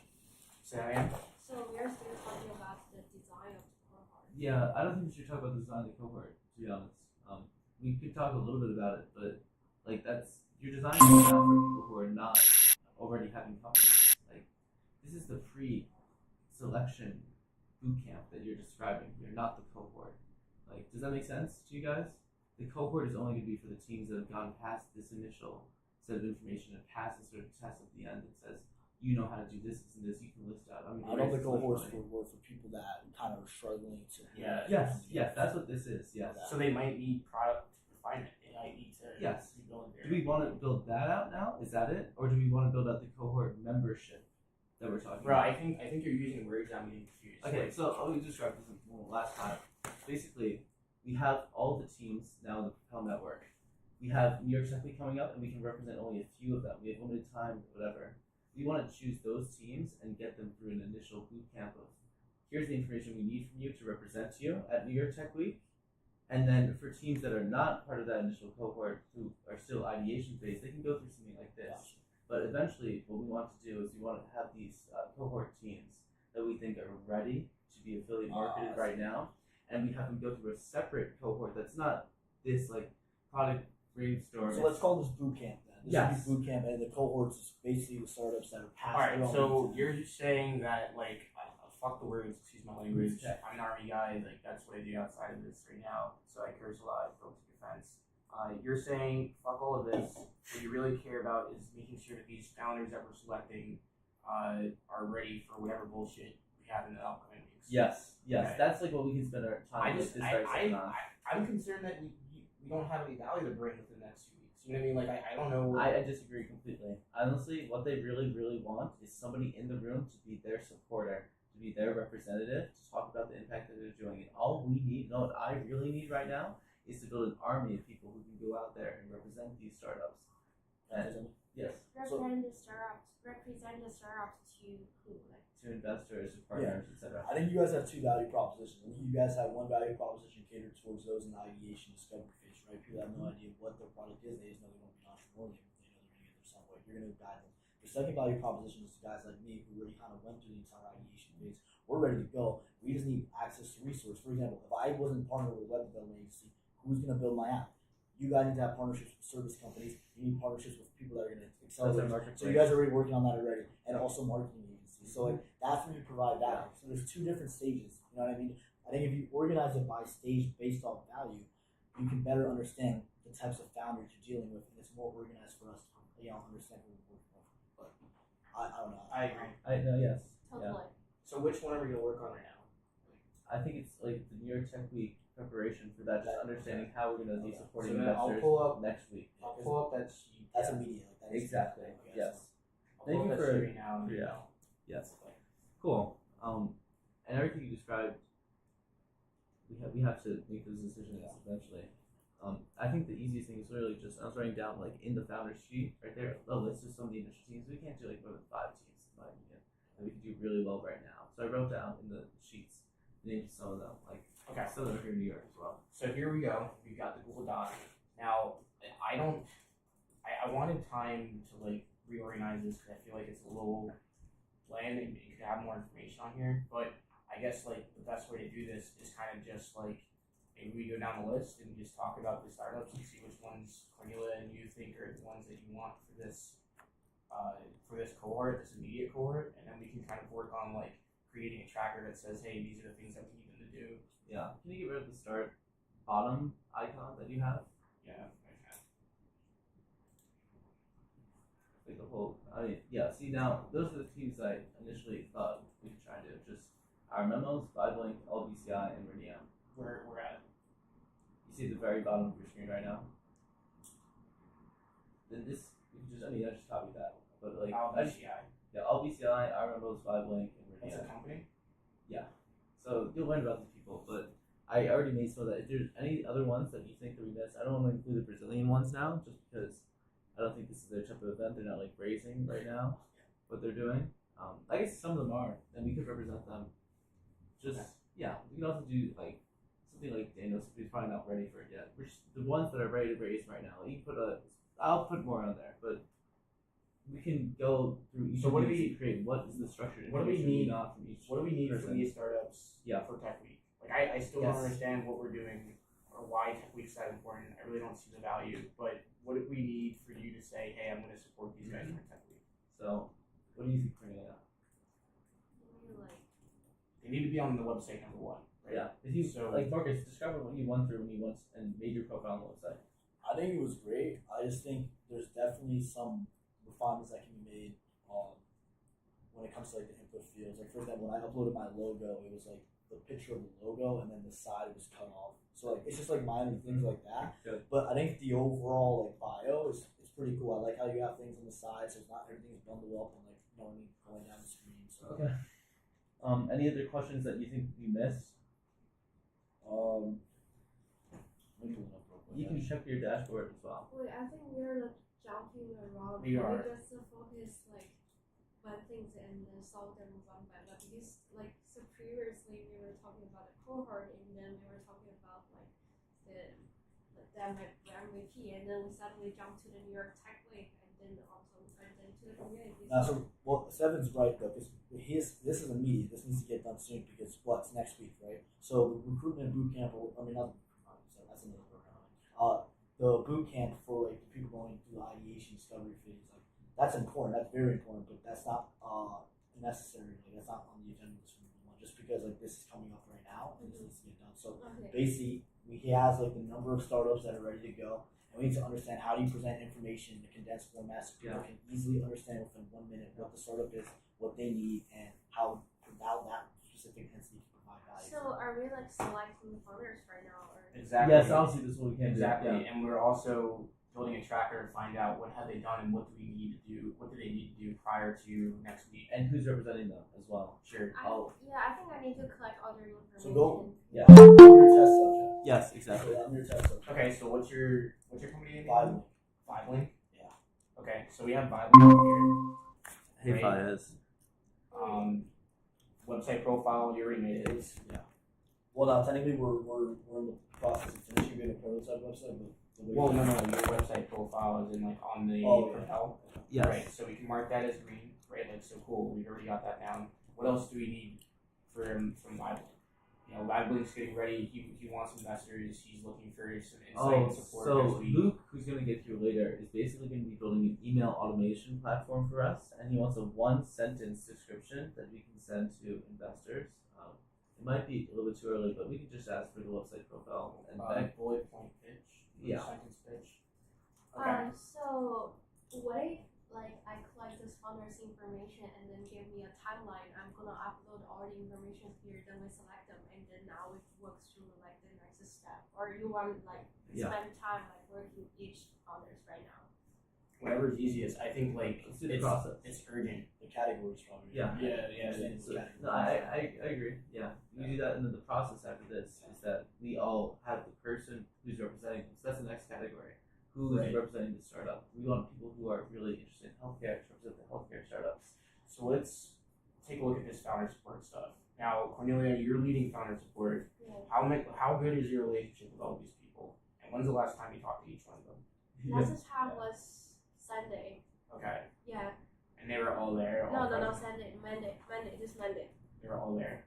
Say that again? So we are still talking about the design of the cohort. Yeah, I don't think we should talk about the design of the cohort, to be honest. We could talk a little bit about it, but like you're designing it now for people who are not already having companies. Like this is the pre-selection boot camp that you're describing. You're not the cohort. Like, does that make sense to you guys? The cohort is only going to be for the teams that have gone past this initial set of information and past this sort of test at the end that says, you know how to do this and this, you can list out. I know the cohorts were for people that kind of are struggling to. Yes, that's what this is. Yes. So they might need product refinement. might need to Yes. be building there. Do we want to build that out now? Is that it, or do we want to build out the cohort membership that we're talking Bro, about? I think you're using words I'm getting confused. Okay, so I'll describe this last time. Basically, we have all the teams now in the Propel network. We have New York Tech Week coming up, and we can represent only a few of them. We have limited time, whatever. We want to choose those teams and get them through an initial boot camp of here's the information we need from you to represent you at New York Tech Week. And then for teams that are not part of that initial cohort who are still ideation phase, they can go through something like this. But eventually, what we want to do is we want to have these cohort teams that we think are ready to be affiliate marketed right now, and we have them go through a separate cohort that's not this like product brainstorm. So let's call this boot camp then. This Yes. would be boot camp, and the cohorts is basically the startups that are past. All right, their own so boot camp. you're just saying that like fuck the words, excuse my language. Okay. I'm an army guy, like that's what I do outside of this right now. So I curse a lot, I go to defense. You're saying fuck all of this. What you really care about is making sure that these founders that we're selecting are ready for whatever bullshit we have in the upcoming weeks. Yes, Okay. that's like what we can spend our time with this very second on. I'm concerned that we don't have any value to bring within the next 2 weeks. You know what I mean? Like I don't know. I disagree completely. Honestly, what they really, really want is somebody in the room to be their supporter, to be their representative, to talk about the impact that they're doing. And all we need, what I really need right now, is to build an army of people who can go out there and represent these startups. And yes, Represent the startups to who? Like, to investors, to partners, etc. I think you guys have two value propositions. I think you guys have one value proposition catered towards those in the ideation discovery phase, right? People have no idea what their product is. They just know they want to be an entrepreneur. They know they're going to get there some way. You're going to guide them. The second value proposition is to guys like me who already kind of went through the entire ideation phase. We're ready to go. We just need access to resource. For example, if I wasn't partnered with a web development agency, who's going to build my app? You guys need to have partnerships with service companies. You need partnerships with people that are going to accelerate. So you guys are already working on that already, and also marketing agencies. So like that's when you provide value. So there's two different stages. You know what I mean? I think if you organize it by stage based off value, you can better understand the types of founders you're dealing with, and it's more organized for us to understand who we're working with. But I don't know. I agree. I know, yes. totally. So which one are we gonna work on right now? I think it's like the New York Tech Week preparation for that, just understanding how we're going to be supporting So then I'll investors pull up- next week. I'll pull up that sheet. That's immediate. Like, that is Exactly. okay, Yes. I'll Thank pull you up that for- sheet right now. and yeah. Yes. Cool. And everything you described, we have to make those decisions eventually. I think the easiest thing is literally just I was writing down like in the founder sheet right there a list of some of the initial teams. We can't do like more than 5 teams in my opinion that we can do really well right now. So I wrote down in the sheets names of some of them, like Okay. some of them are here in New York as well. So here we go. We've got the Google Doc. Now, I wanted time to like reorganize this because I feel like it's a little bland and you could have more information on here. But I guess like the best way to do this is kind of just like maybe we go down the list and just talk about the startups and see which ones Cornelia and you think are the ones that you want for this cohort, this immediate cohort, and then we can kind of work on like creating a tracker that says, hey, these are the things that we need them to do. Yeah. Can you get rid of the start bottom icon that you have? Yeah, I can. Like the whole, yeah, see now, those are the teams I initially thought we could try to do. Just our memos, Viblink, LBCI, and Meridian. We're at. You see at the very bottom of your screen right now? Then this, you can just, I just copied that. But like, LBCI. yeah, LBCI, our memos, Viblink, and That's Meridian. a company? So you'll learn about these people, but I already made so that if there's any other ones that you think that we missed, I don't want to include the Brazilian ones now, just because I don't think this is their type of event. They're not like raising right now what they're doing. I guess some of them are, and we could represent them. Just yeah, we can also do like something like Daniel's. He's probably not ready for it yet. We're just, the ones that are ready to raise right now. You put I'll put more on there, but we can go through each So what of do these we- and create what is the structured what do we information need- not from each. What do we need for person. these startups Yeah. for Tech Week? Like, I still don't Yes. understand what we're doing or why Tech Week's that important. I really don't see the value, but what do we need for you to say, hey, I'm going to support these guys for Tech Week? So, what do you think, Cornelia? Like, They need to be on the website, number one. Right? Yeah. If you So- like Marcus, describe what you went through when you went and made your profile on the website. I think it was great. I just think there's definitely some refinements that can be made when it comes to like the input fields. Like for example, when I uploaded my logo, it was like the picture of the logo, and then the side was cut off. So like it's just like minor things like that. Good. But I think the overall like bio is pretty cool. I like how you have things on the side, so it's not everything's bundled up and like going down the screen. So Okay. Any other questions that you think we missed? let me pull it up real quick. You can check your dashboard as well. Wait, I think we're like jumping around. We are. We just focus like one things and then solve them one by one. Because like so previously we were talking about a cohort and then we were talking about like the MVP and then we suddenly jumped to the New York Tech Week and then also and then to the community. Seven's right though, because this is immediate. This needs to get done soon because what's next week, right? So the recruitment boot camp, that's another program. The boot camp for like the people going through the ideation discovery phase, like that's important. That's very important, but that's not necessary. Like that's not on the agenda this week. Just because like this is coming up right now and this needs to get done. So basically, he has like the number of startups that are ready to go. And we need to understand how do you present information in a condensed format so people can easily understand within 1 minute what the startup is, what they need, and how that specific entity can provide value. So are we like selecting founders right now or Exactly. Yes, obviously this is what we can do. Exactly. Yeah. And we're also building a tracker to find out what have they done and what do they need to do prior to next week. And who's representing them as well. Sure. I think I need to collect all their information. So go. Yeah. Your test subject. Yes, exactly. I'm your test subject. Okay, so what's your company name? Five. Link? Yeah. Okay, so we have Vibe Link here. Hey, Right. Fayez. Website profile, you already made it. Yeah. Well, now technically we're in the process of finishing being a prototype website, but Well, no, your website profile is in like on the Propel. Yes. Right, so we can mark that as green. Right, like so cool. We've already got that down. What else do we need from Vibe? You know, LiveLink's getting ready. He wants investors. He's looking for some insight and support. So Luke, who's going to get here later, is basically going to be building an email automation platform for us, and he wants a 1-sentence description that we can send to investors. It might be a little bit too early, but we can just ask for the website profile and bullet point pitch. Yeah. Sentence pitch. Okay. So what if like I collect this founder's information and then give me a timeline? I'm gonna upload all the information here, then we select them, and then now it works through like the next step. Or you want like spend time like working each founders right now? Whatever's easiest. I think like Let's do the process. It's urgent. the categories probably. Yeah. Yeah. No, I agree. Yeah, we do that, and then the process after this is that we all have the person who's representing them. So that's the next category. Who is representing the startup? We want people who are really interested in healthcare to represent the healthcare startups. So let's take a look at this founder support stuff. Now, Cornelia, you're leading founder support. Yeah. How good is your relationship with all these people? And when's the last time you talked to each one of them? Last time was Sunday. Okay. Yeah. And they were all there. No, Sunday, Monday, this Monday. They were all there.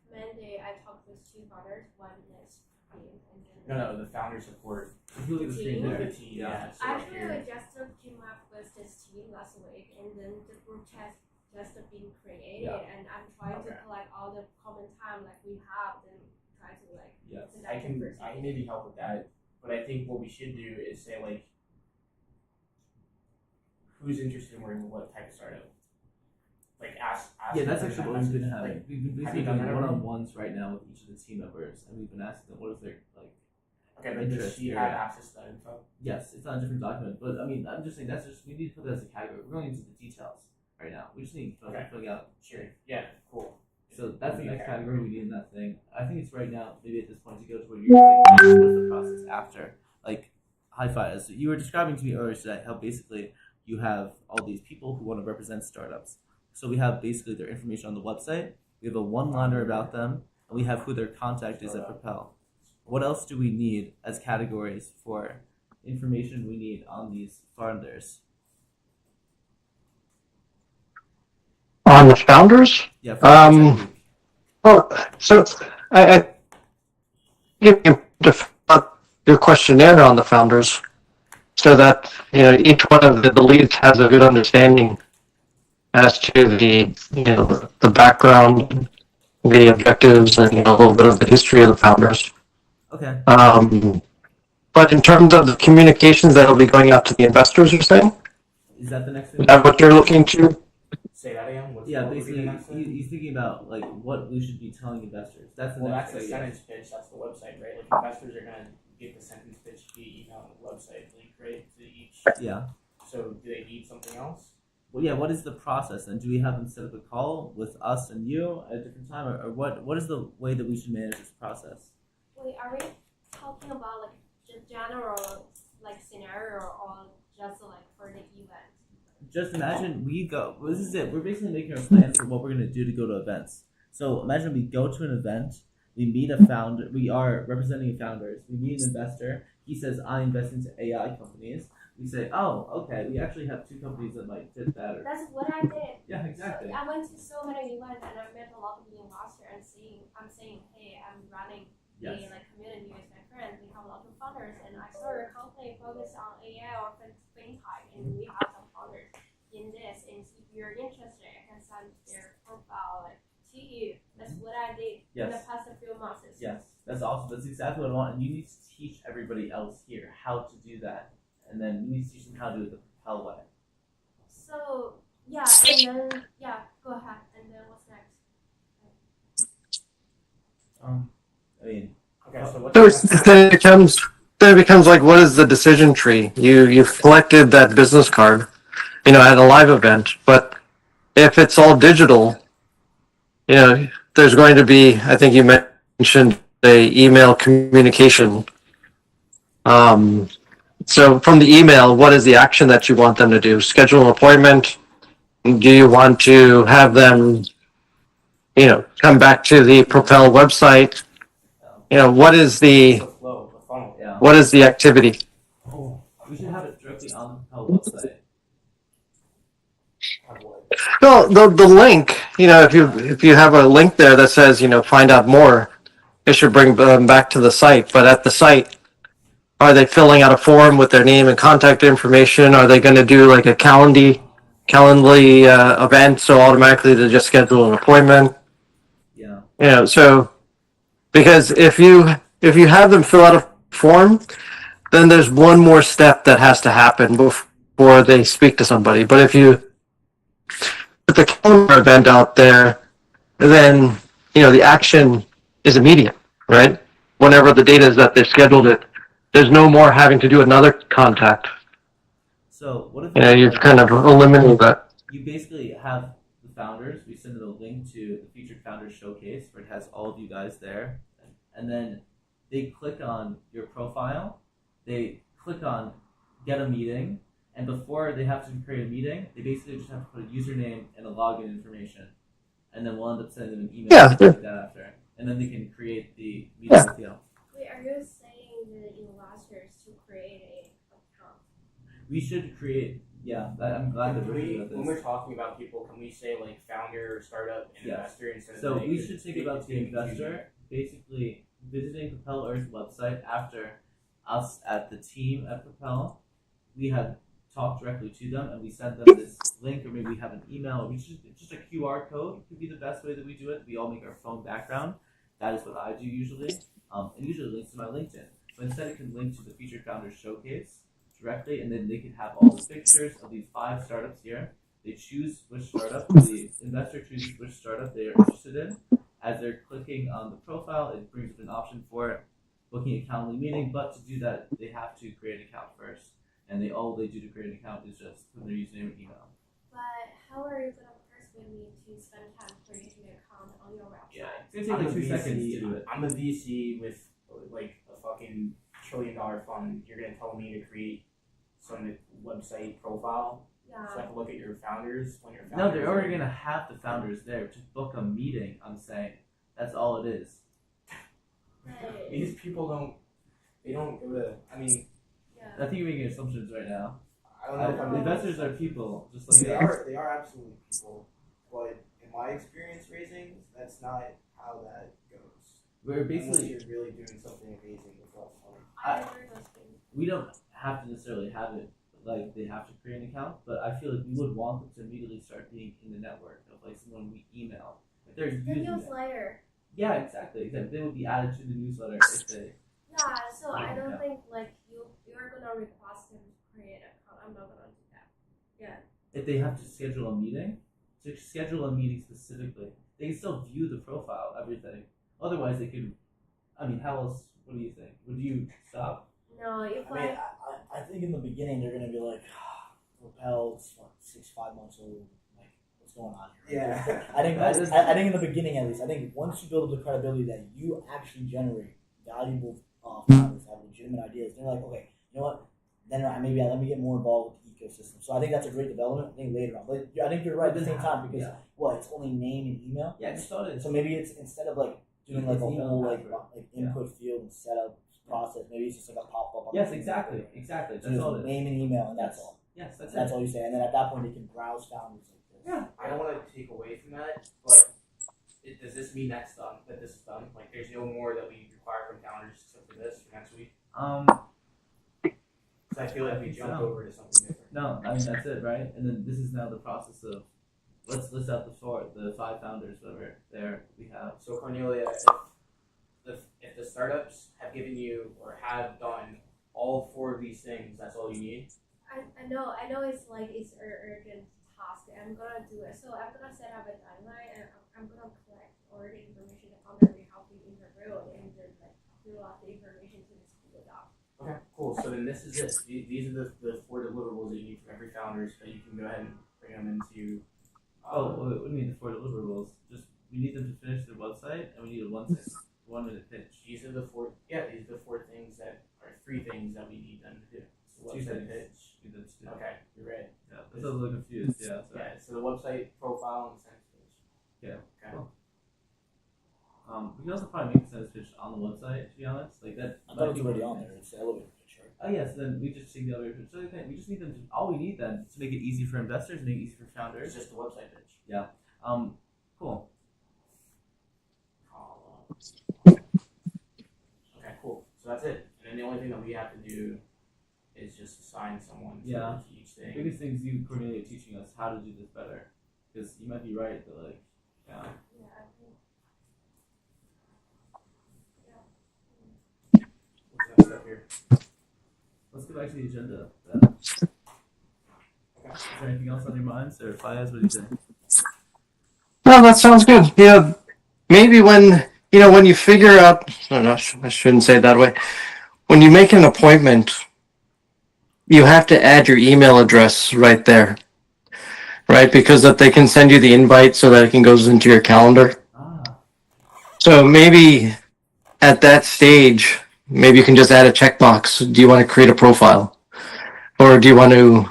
Monday, I talked with 2 founders, one is me, and then. No, the founder support. If you look at the screen there. The team. Yeah. So Actually, here- I just came up with this team last week, and then the group chat just being created, and I'm trying to collect all the common time like we have, and try to like. Yes. I can maybe help with that, but I think what we should do is say like, who's interested in working with what type of startup? Like ask. Yeah, that's actually what we've been like, having. We've been have you basically done doing that already? one-on-ones right now with each of the team members, and we've been asking them what is their like. Okay, but does interest she area. have access to that info? Yes, it's not a different document, but I mean, I'm just saying that's just we need to put that as a category. We're going into the details right now. We just need to fill out. Sure. Yeah. Cool. So that's the next category we need in that thing. I think it's right now, maybe at this point, to go to what you're saying. What's the process after? Like, high-five. So you were describing to me earlier today how basically you have all these people who want to represent startups. So we have basically their information on the website. We have a one-liner about them, and we have who their contact is at Propel. What else do we need as categories for information we need on these founders? On the founders? Yeah. So I give you your questionnaire on the founders, so that each one of the leads has a good understanding as to the background, the objectives, and a little bit of the history of the founders. Okay. But in terms of the communications that will be going out to the investors, you're saying? Is that the next thing? Is that what you're looking to? Say that again. What's Yeah, what would be the basically, next thing? he's thinking about like what we should be telling investors. That's the Well, next that's the thing. sentence pitch. That's the website, right? Like investors are gonna get the sentence pitch via email on the website link, right? To each. Yeah. So do they need something else? Well, yeah. What is the process, and do we have them set up a call with us and you at a different time, or what is the way that we should manage this process? Wait, are we talking about like just general like scenario or just like for the event? Just imagine we go. This is it. We're basically making a plan for what we're gonna do to go to events. So imagine we go to an event. We meet a founder. We are representing founders. We meet an investor. He says, "I invest into AI companies." We say, "Oh, okay. We actually have two companies that might fit better." That's what I did. Yeah, exactly. So I went to so many events and I met a lot of investors and I'm saying, hey, I'm running Yes. a like community with my friends. We have a lot of founders and I started a company focused on AI or fintech and we have some founders in this. And if you're interested, I can send their profile like to you. That's what I did in the Yes. past few months. Yes, that's awesome. That's exactly what I want. And you need to teach everybody else here how to do that. And then you need to teach them how to do it the Propel way. So yeah, and then yeah, go ahead. And then what's next? I mean, Okay, so what's So the it's, next then it becomes like, what is the decision tree? You've collected that business card, at a live event, but if it's all digital, there's going to be, I think you mentioned a email communication. So from the email, what is the action that you want them to do? Schedule an appointment? Do you want to have them, come back to the Propel website? What is the flow, the funnel? yeah. what is the activity? Oh, we should have it directly on the Propel website. Well, the link, if you have a link there that says, find out more, it should bring them back to the site. But at the site, are they filling out a form with their name and contact information? Are they going to do like a Calendly event, so automatically they just schedule an appointment? Yeah. So because if you have them fill out a form, then there's one more step that has to happen before they speak to somebody. But if you put the calendar event out there, then the action is immediate, right? Whenever the data is that they've scheduled it, there's no more having to do another contact. So what if You've kind of eliminated that. You basically have the founders. We send them a link to the featured founders showcase where it has all of you guys there, and then they click on your profile. They click on get a meeting, and before they have to create a meeting, they basically just have to put a username and a login information, and then we'll end up sending them an email like that after, and then they can create the meeting with you. Wait, are you saying the investors to create a account? We should create. Yeah, I'm glad that we're doing this. When we're talking about people, can we say like founder, startup, and investor instead of So like we should think about the investor basically visiting Propel Earth website after us at the team at Propel. We have talked directly to them and we send them this link, or maybe we have an email, or just a QR code could be the best way that we do it. We all make our phone background. That is what I do usually. It usually links to my LinkedIn. But instead it can link to the featured founders showcase directly, and then they can have all the pictures of these 5 startups here. They choose which startup, the investor chooses which startup they are interested in. As they're clicking on the profile, it brings up an option for booking a Calendly meeting, but to do that, they have to create an account first. And all they do to create an account is just put their username and email. But how are you going to persuade me to spend time creating an account on your website? Yeah, it's gonna take like 2 seconds to do it. I'm a VC with like a fucking $1 trillion fund. You're gonna tell me to create some website profile Yeah. so I can look at your founders when your No, founders they're already gonna have the founders there to book a meeting. I'm saying that's all it is. But, These people don't go to. I mean, yeah. I think you're making assumptions right now. I don't know if I'm Investors are people, just like They are absolutely people, but in my experience raising, that's not how that goes. We're Unless basically you're really doing something amazing with lots of money. I agree with you. we don't have to necessarily have it like they have to create an account, but I feel like we would want them to immediately start being in the network of like someone we email. If they're The using it. newsletter. Yeah, exactly. They would be added to the newsletter if they. Yeah, so I don't Yeah. think like you're gonna request them to create an account. I'm not gonna do that. Yeah. If they have to schedule a meeting to schedule a meeting specifically. They can still view the profile, everything. Otherwise, they could. I mean, how else? What do you think? Would you stop? No, if I mean, I think in the beginning they're gonna be like, Propel, it's what, 5 months old. Like, what's going on here? Yeah. I think in the beginning at least, I think once you build up the credibility that you actually generate valuable founders have legitimate ideas, they're like, okay, you know what? Then maybe let me get more involved with the ecosystem. So I think that's a great development. I think later on, but I think you're right at the same time because it's only name and email. Yeah, I just thought it. So maybe it's instead of like doing like a whole like input field and setup process, maybe it's just like a pop up. Yes, exactly. That's all it is. Name and email, and that's all. Yes, That's all you say, and then at that point they can browse founders like this. Yeah, I don't want to take away from that, but does this mean that this is done? Like, there's no more that we require from founders except for this for next week? So I feel like we jumped over to something different. No, I mean that's it, right? And then this is now the process of let's list out the 5 founders, whatever there we have. So Cornelia, if the startups have given you or have done all 4 of these things, that's all you need. I know it's like it's an urgent task. I'm gonna do it. So I'm gonna set up a timeline and I'm gonna collect all the information the founder will help you interview and then like fill out the information to this Google Doc. Okay, cool. So then this is it. These are the 4 deliverables that you need from every founder so that you can go ahead and bring them into. What do you mean the 4 deliverables? Just we need them to finish their website and we need a 1-minute pitch. These are the 4. Yeah, these are the 4 things that are 3 things that we need them to do. So 2 website things. pitch. Okay, you're right. Yeah, that's a little confused. Yeah. Yeah. So the website, profile, and sales page. Yeah. Okay. Cool. We can also probably make the sales pitch on the website. To be honest, like that. I thought it was already on there. It's the elevator pitch, right? Oh yes. Then we just take the elevator pitch. So okay, we just need them to. All we need then to make it easy for investors, make it easy for founders. It's just the website pitch. Yeah. Cool. Okay, cool. So that's it. And then the only thing that we have to do is just assign someone to each thing. The biggest thing is you, Cornelia, teaching us how to do this better. Because you might be right, but like, Yeah, I think. What's next up here? let's go back to the agenda. Is there anything else on your minds, or Fayez, what do you think? No, that sounds good. Yeah, maybe when you figure out. No, I shouldn't say it that way. When you make an appointment, you have to add your email address right there, right? Because that they can send you the invite so that it can goes into your calendar. So maybe at that stage, maybe you can just add a checkbox. Do you want to create a profile, or do you want to,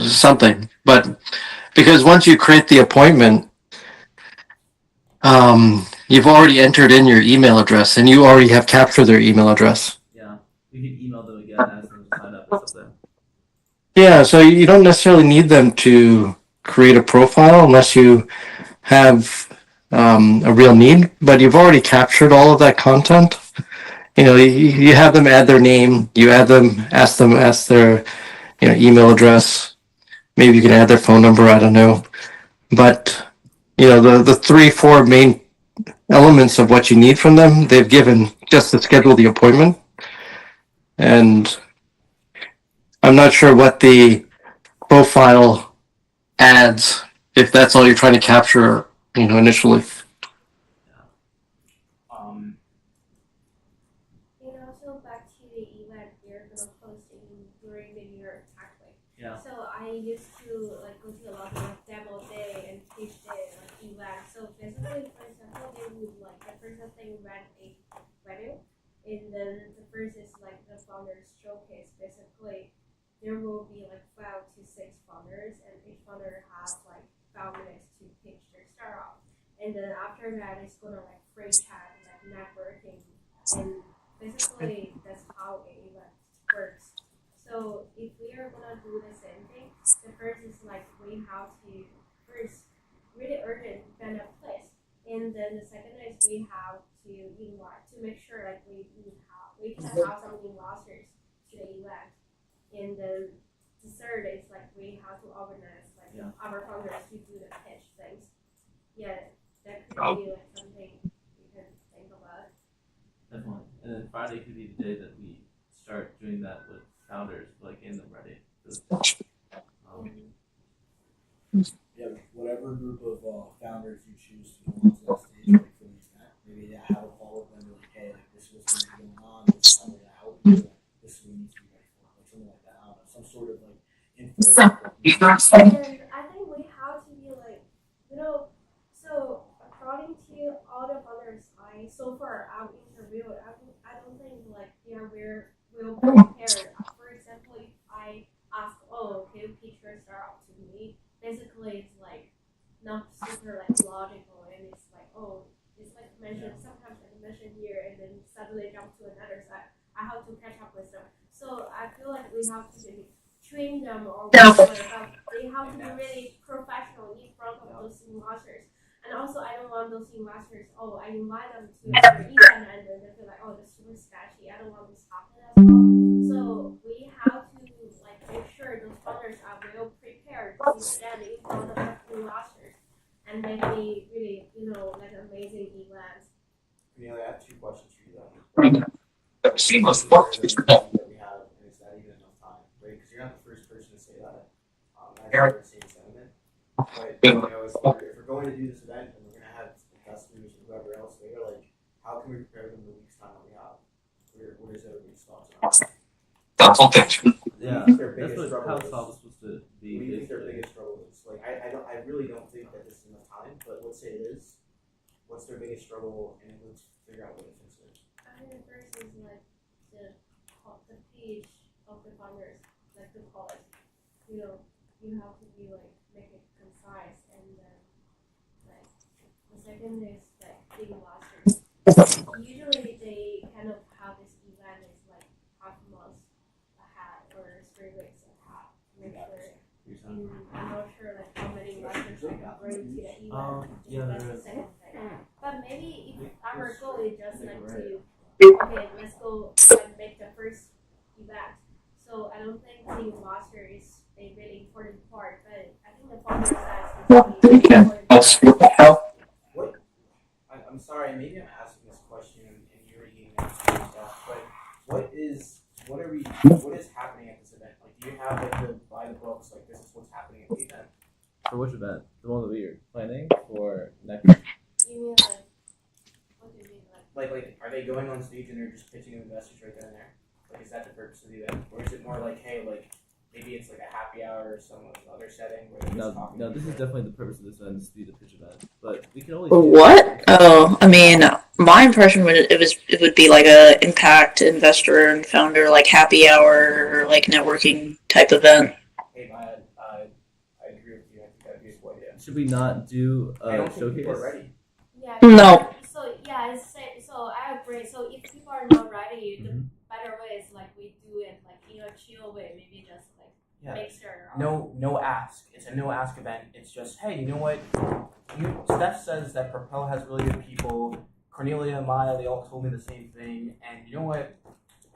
something? But because once you create the appointment, you've already entered in your email address, and you already have captured their email address. Yeah, you can email them again, ask them to sign up or something. Yeah, so you don't necessarily need them to create a profile unless you have a real need, but you've already captured all of that content. You have them add their name, you ask their email address, maybe you can add their phone number, I don't know. But the 3-4 main elements of what you need from them, they've given just to schedule the appointment. And I'm not sure what the profile adds, if that's all you're trying to capture, initially. Also back to the event we're gonna host during the New York Tech Week. Yeah. So I used to go to a lot of demo day and pitch day events. So basically, for example, they would the first thing rent a venue, and then the first is the founders showcase. Basically, there will be 5 to 6 founders, and each founder has 5 minutes to pitch their startup. And then after that, it's gonna free chat, networking, and basically that's how an event works. So if we are gonna do the same thing, the first is we have to first really urgent find a place, and then the second is we have to invite to make sure we can have some investors to the event, and then the third is we have to organize our founders to do the pitch things. Yeah, that could be something you can think about. Definitely. And then Friday could be the day that we start doing that with founders, getting them ready. Yeah, whatever group of founders you choose to come onto that stage like, for the event, maybe have a call with them, be like, hey, like, this is what's going to be going on, this is how we're going to help you, like, this is what you need to be ready for, like something like that. I don't know, some sort of like info. And I think we have to be like, so according to all the others I so far I've interviewed, I don't think like they are well prepared. For example, if I ask, oh, okay, pictures are up to me, basically it's like not super like logical, and it's like, oh, it's like mentioned sometimes like mention here and then suddenly jump to another side. I have to catch up with them. So I feel like we have to maybe train them or whatever, but they have to be really professional in front of those investors. And also, I don't want those investors, oh, I invite them to their event and then they feel like, oh, that's super sketchy. I don't want this to happen as well. So we have to like make sure those founders are well prepared to stand in front of investors and make a really, like amazing event. Cornelia, I have two questions for you though. Seamless. That we have, and is that even enough time, right? Because you're not the first person to say that. I share the same sentiment. But if we're going to do this event and we're going to have customers and whoever else there, like, how can we prepare them the week's time that we have? What is everybody's thoughts on that? Yeah, Their that's biggest what how struggle it's supposed to What do you be. think their biggest struggle is? Like, I really don't think that this is enough time, but let's say it is. What's their biggest struggle, and let's figure out what it fix is. I think the first is like the page of the founders, like the call it. You have to be like make it concise, and then like the second is like big investors. Usually they kind of have this event is like half a month ahead or 3 weeks ahead. Make sure. I'm not sure like how many investors I can bring to the event. That's the second thing. But maybe if our goal is just like to okay, let's go and make the first event. So I don't think the investor is a really important part, but I think the founder size is really important. What? I'm sorry, maybe I'm asking this question and you're already getting into stuff, but what is happening at this event? Like, do you have like the by the books, like this is what's happening at the event? For which event? The one that we are planning for next. You mean like, what do you mean Like, are they going on stage and they're just pitching to investors right then and there? Like, is that the purpose of the event, or is it more like, hey, like maybe it's like a happy hour or some other setting where they're just talking? No, this is definitely the purpose of this event, is to be the pitch event. But we can always. What? Oh, I mean, my impression would it would be like a impact investor and founder like happy hour or like networking type event. Hey, Maya, I agree with you. I think that'd be a good idea. Should we not do I don't think showcase? people are ready. Yeah. No. So yeah, so I agree. So if people are not ready, the better way is like we do it like in a chill way, maybe just like make sure. No ask. It's a no ask event. It's just, hey, you know what? Steph says that Propel has really good people. Cornelia and Maya, they all told me the same thing. And you know what?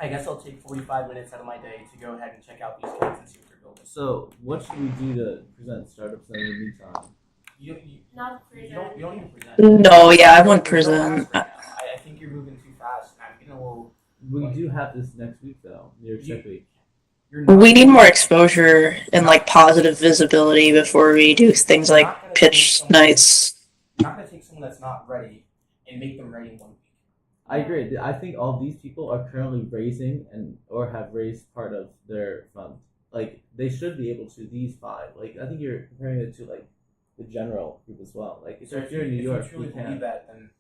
I guess I'll take 45 minutes out of my day to go ahead and check out these kids and see what they're building. So what should we do to present startups in the meantime? You don't even present. No, yeah, I wouldn't present. I think you're moving too fast. I'm getting a little. We do have this next week though, New York Tech Week. We need more exposure and like positive visibility before we do things like pitch nights. You're not going to take someone that's not ready and make them ready in 1 week. I agree. I think all these people are currently raising or have raised part of their fund. Like, they should be able to, these 5. Like, I think you're comparing it to like the general group as well. Like, if you're in New York, if you truly believe that, then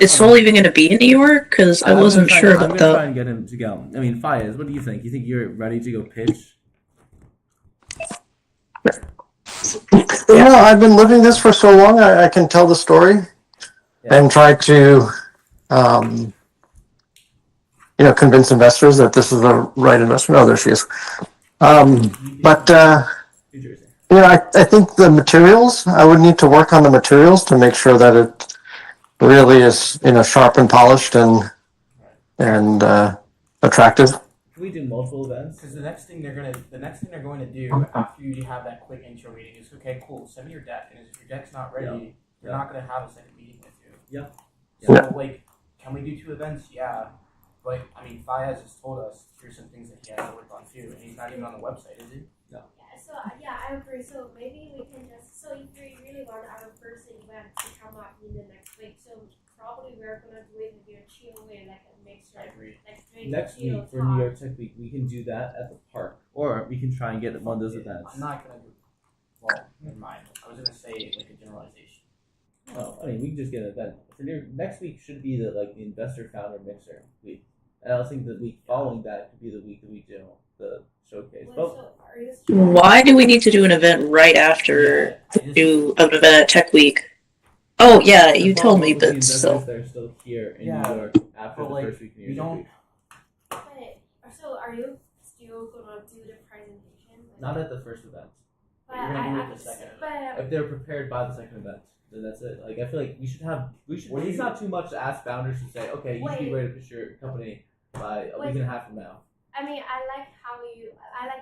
Is Soul even going to be in New York? Because I wasn't sure about I'm that. gonna try and get him to go. I mean, Fayez, what do you think? You think you're ready to go pitch? Yeah, I've been living this for so long, I can tell the story and try to, convince investors that this is the right investment. Oh, there she is. I think the materials, I would need to work on the materials to make sure that it really is, sharp and polished and attractive. Can we do multiple events? Because the next thing they're going to do after you have that quick intro meeting is, okay, cool, send me your deck, and if your deck's not ready, they're not going to have a second meeting with you. Yeah. So can we do 2 events? Yeah, but I mean, Fayez has told us here's some things that he has to work on too, and he's not even on the website, is he? Yeah, so yeah, I agree. So maybe we can just, so if we really want our first event to come up in the next week, so probably we're gonna do it in a chill way, like a mixture, I agree. like straight Next chill week for talk. New York Tech Week, we can do that at the park, or we can try and get one of those events. I'm not gonna do. Well, never mind. I was gonna say like a generalization. Oh, I mean, we can just get an event. For next week should be the investor founder mixer week, and I was thinking the week following that could be the week that we do the showcase. Wait, But so are you Why do we need to do an event right after do an event at Tech Week? Oh yeah, the you told problem me, with the but investors still. that are still here in Yeah, New York after but, the like, first week of New we York don't- week. so are you still gonna do the presentation? Like, Not at the first event. but you're gonna do it I the second event. but If they're prepared by the second event, then that's it. Like I feel like we should. What do It's you- not too much to ask founders to say, okay, you should be Wait. ready to pitch your company by a week Wait. and a half from now. I mean, I like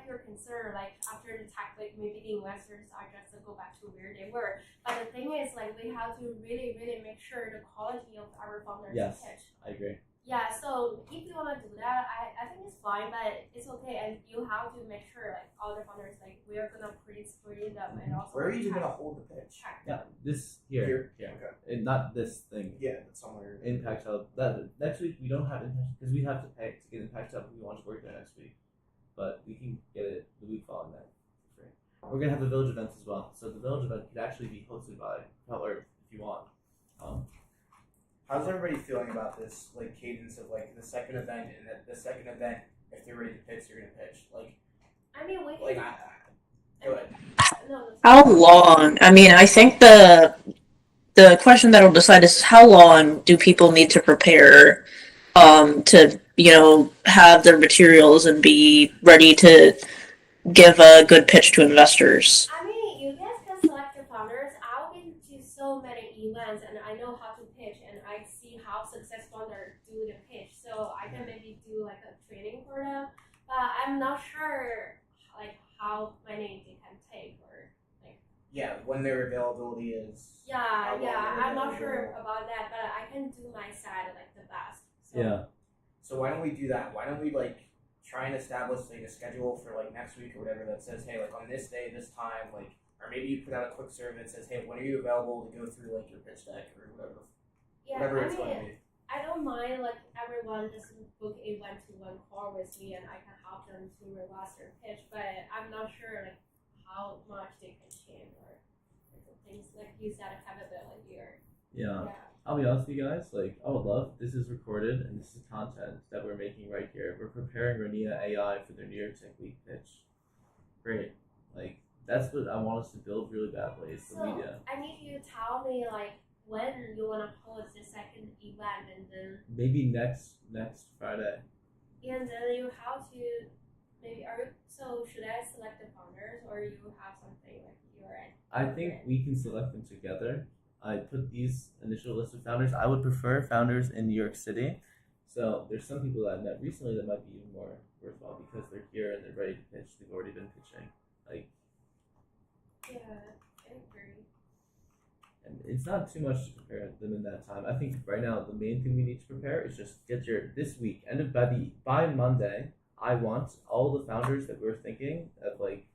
your concern, like after the tech, like maybe the investors are just to go back to where they were. But the thing is, like we have to really, really make sure the quality of our founders Yes. pitch. I agree. Yeah, so if you wanna do that, I think it's fine, but it's okay, and you have to make sure like all the founders, like we are gonna pre-screen them and also. Where are you check- gonna hold the pitch? check Yeah, them. this here. Here? Okay. And not this thing. Yeah, that's somewhere. Impact Hub. That next week we don't have Impact because we have to pay to get Impact Hub if we want to work there next week. But we can get it the week following that for free. We're gonna have the village events as well. So the village event could actually be hosted by Propel Earth if you want. How's everybody feeling about this like cadence of like the second event and the second event? If they're ready to pitch, they're gonna pitch. Like I mean, we can. like go ahead. No, How long? I mean, I think the question that'll decide is how long do people need to prepare to have their materials and be ready to give a good pitch to investors. I mean, you guys can select the founders. I've been to so many events and I know how to pitch and I see how success founders do the pitch. So I can maybe do like a training for them. But I'm not sure like how many they can take or like. Yeah, when their availability is. Yeah, how long yeah. they're I'm not sure available. about that, but I can do my side like the best. So. Yeah. So why don't we do that? Why don't we like try and establish like a schedule for like next week or whatever that says, hey, like on this day, this time, like, or maybe you put out a quick survey that says, hey, when are you available to go through like your pitch deck or whatever, Yeah, whatever I it's going to mean, be. I don't mind like everyone just book a one-to-one call with me and I can help them to revise their pitch, but I'm not sure like how much they can change or like, things like you said, capability or Yeah. I'll be honest with you guys, like, I would love, this is recorded and this is content that we're making right here. We're preparing Rania AI for their New York Tech Week pitch. Great. Like, that's what I want us to build really badly, is the So media. I need you to tell me like when you wanna host the second event and then Maybe next Friday. you have to maybe so should I select the founders or you have something like your end? I think we can select them together. I put these initial list of founders. I would prefer founders in New York City. So there's some people that I met recently that might be even more worthwhile because they're here and they're ready to pitch. They've already been pitching. Like, Yeah, I agree. and it's not too much to prepare them in that time. I think right now the main thing we need to prepare is just get this week. By Monday, I want all the founders that we're thinking of like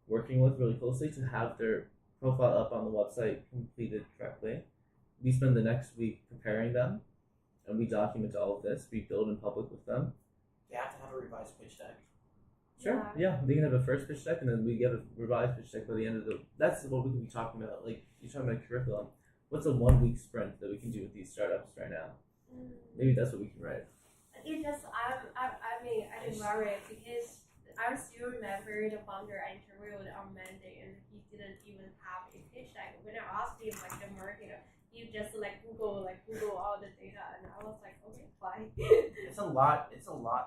working with really closely to have their profile up on the website completed correctly. We spend the next week preparing them, and we document all of this. We build in public with them. They have to have a revised pitch deck. Sure. Yeah, they can have a first pitch deck, and then we get a revised pitch deck by the end of the. That's what we can be talking about. Like you're talking about curriculum. What's a 1 week sprint that we can do with these startups right now? Maybe that's what we can write. It just I mean I didn't worry because I still remember the founder I interviewed on Monday and he didn't even have a pitch deck. When I asked him like the market, he just like Google all the data and I was like, okay, fine. It's a lot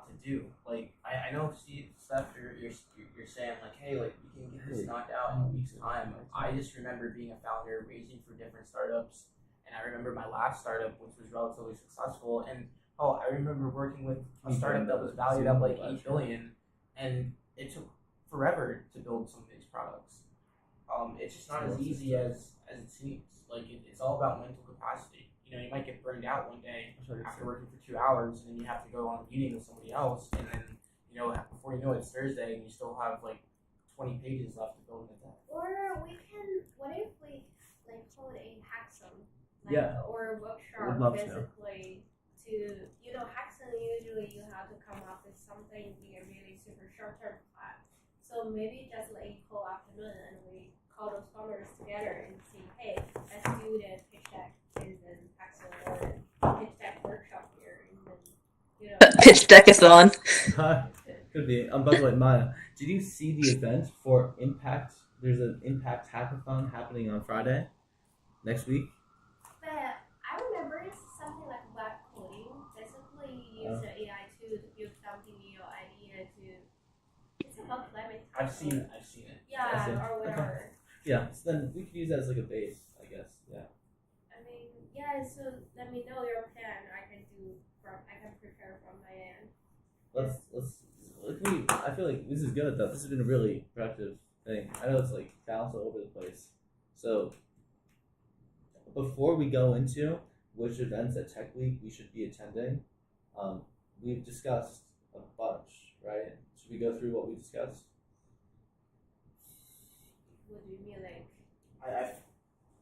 to do. Like I know Steph, you're saying like, hey, like we can get this knocked out in a week's time. I just remember being a founder, raising for different startups, and I remember my last startup, which was relatively successful, and I remember working with a startup that was valued at like $8 billion, and it took forever to build some of these products. It's just not as easy as it seems. Like it's all about mental capacity. You know, you might get burned out one day after working for 2 hours, and then you have to go on a meeting with somebody else, and then before you know it, it's Thursday, and you still have like 20 pages left to build it. Or we can. What if we like hold a hackathon, like, Yeah. or Would workshop, love to. basically to hackathon. Usually you have to come up with something in a really super short term plan. So maybe just like a whole afternoon, and we call those founders together and see, hey, let's do the pitch deck and then hackathon or pitch deck workshop here, and then Pitch deckathon. Could be. By the way, Maya, did you see the event for Impact? There's an Impact hackathon happening on Friday next week. But I remember it's something like web coding. Basically, you use the AI to build something new idea to. It's about climate. I've seen it. Yeah, see it. or whatever. Yeah, so then we could use that as like a base, I guess. Yeah. I mean, yeah. So let me know your plan. I can prepare from my end. I feel like this is good though. This has been a really productive thing. I know it's like bounced all over the place. So before we go into which events at Tech Week we should be attending, we've discussed a bunch, right? Should we go through what we discussed? What do you mean, like? I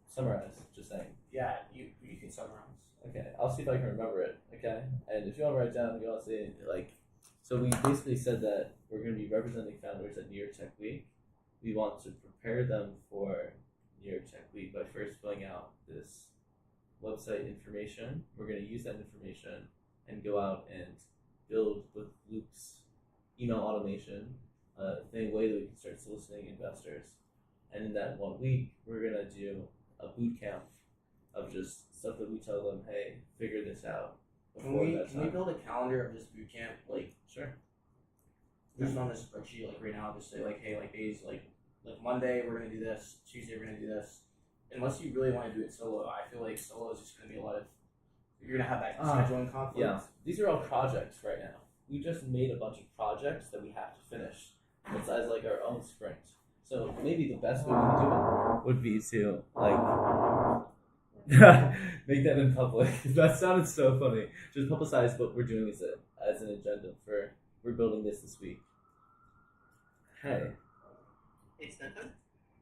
Summarize, just saying. yeah, you can summarize. Okay, I'll see if I can remember it. Okay, and if you want to write it down, if you want to say it, like, so we basically said that we're going to be representing founders at New York Tech Week. We want to prepare them for New York Tech Week by first filling out this website information. We're going to use that information and go out and build with Luke's email automation thing way that we can start soliciting investors. And in that 1 week, we're going to do a boot camp of just stuff that we tell them, hey, figure this out. Can we build a calendar of this boot camp? Like, Sure. just on this spreadsheet, like right now, just say like, hey, like days, like Monday we're gonna do this, Tuesday we're gonna do this. Unless you really want to do it solo, I feel like solo is just gonna be a lot of. You're gonna have that scheduling conflict. Yeah, these are all projects right now. We just made a bunch of projects that we have to finish. It's as like our own sprint. So maybe the best way to do it would be to like make that in public. That sounded so funny. Just publicize what we're doing as an agenda for we're building this week. Hey. It's Nathan.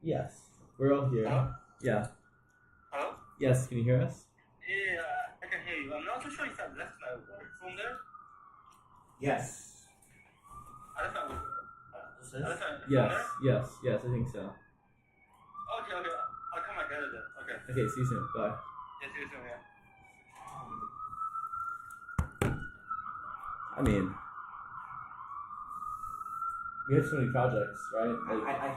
Yes, we're all here. Hello? Yeah. Hello? Yes, can you hear us? Yeah, I can hear you. I'm not too sure if I've left my work phone there. Yes. I left my work. Yes, I think so. Okay. I'll come and get it then. Okay. Okay, see you soon. Bye. Yeah, see you soon, yeah. I mean, we have so many projects, right? Like,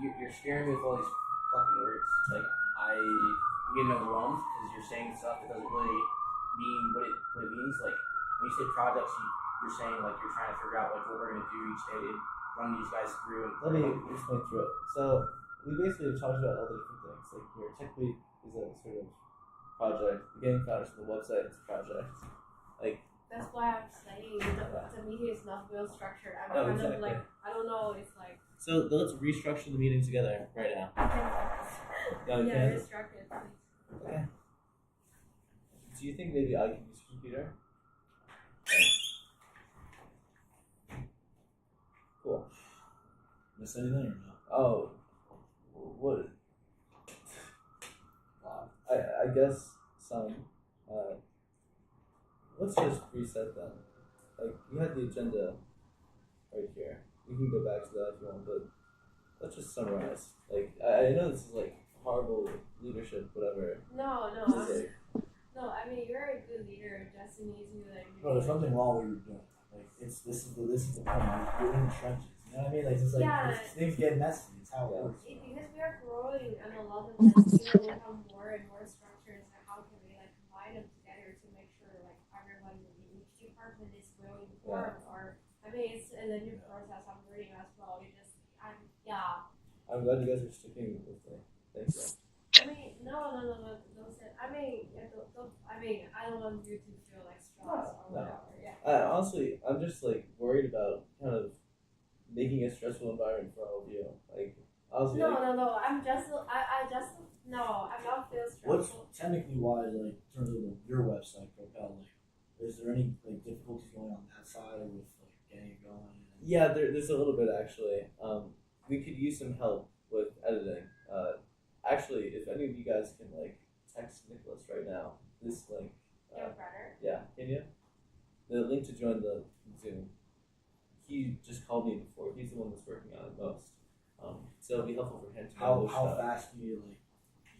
You're scaring me with all these fucking words. Like I'm getting overwhelmed because you're saying stuff that doesn't really mean what it means. Like when you say projects, you're saying like you're trying to figure out like what we're gonna do each day to run these guys through. And let me explain through it. So we basically have talked about all the different things. Like your Tech Week is a sort of project. Getting founders to the website is a project. Like That's why I'm saying the meeting is not well structured. I'm No, kind exactly. of like, I don't know, it's like. so. Let's restructure the meeting together right now. No, you Yeah, can't. restructure it, please. Okay. Do you think maybe I can use your computer? Cool. Miss anything or no? Oh, what? I guess some. Let's just reset them. Like, we had the agenda right here. We can go back to that if you want, but let's just summarize. Like, I know this is like horrible leadership, whatever. No, Mistake. I mean, you're a good leader. Just needs you like. No, there's something wrong with what you're doing. Like this is the point. You're in the trenches. You know what I mean? Like it's like Yeah. things get messy. It's how it works. Because we are growing and a lot of them, we have more and more structures and how can we like combine them together to make sure like everyone in each department is well informed or I mean it's a learning process. I'm learning as well. I'm glad you guys are sticking with me. Thank you. I mean, no. Don't say. I mean, don't. I mean, I don't want you to feel like stressed or whatever. Yeah. Honestly, I'm just like worried about kind of making a stressful environment for all of you. Like, honestly. No. I'm just. I just. No, I'm not feel stressed. What's technically wise, like in terms of your website, Propel? Like, is there any like difficulties going on that side with like getting it going? Yeah, there's a little bit actually. we could use some help with editing. Actually, if any of you guys can like text Nicholas right now, this link. Your brother? Yeah, can you? The link to join the Zoom. He just called me before. He's the one that's working on it most. So it'll be helpful for him to know How fast do you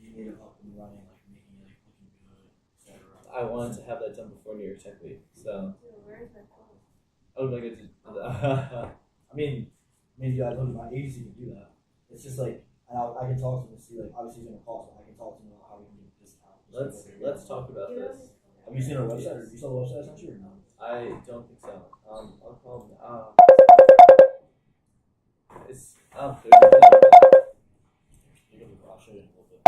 need it up and running, like making it like looking good, etc. I wanted to have that done before New York Tech Week. So. Where's my phone? Oh, like I did. I mean, maybe you guys look at my agency can do that. It's just like I can talk to him and see like obviously he's gonna cost, but I can talk to him about how we can get a discount. Let's talk about this. Have you seen our website? Or you saw the website I sent you or no? I don't think so. I'll call him. It's I'll show you in a little bit.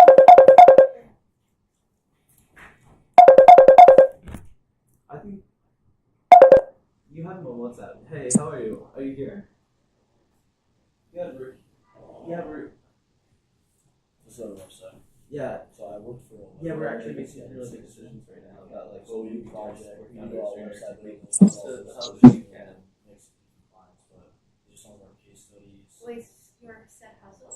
I think you have him on WhatsApp. Hey, how are you? Are you here? Yeah, we're. This is our website. Yeah. So I worked for. Yeah, we're actually making really big decisions right now about like what we do project. working We on do all our website techniques building, to all help this you can. Makes compliance, but just some of our case studies. Wait, your set hustle?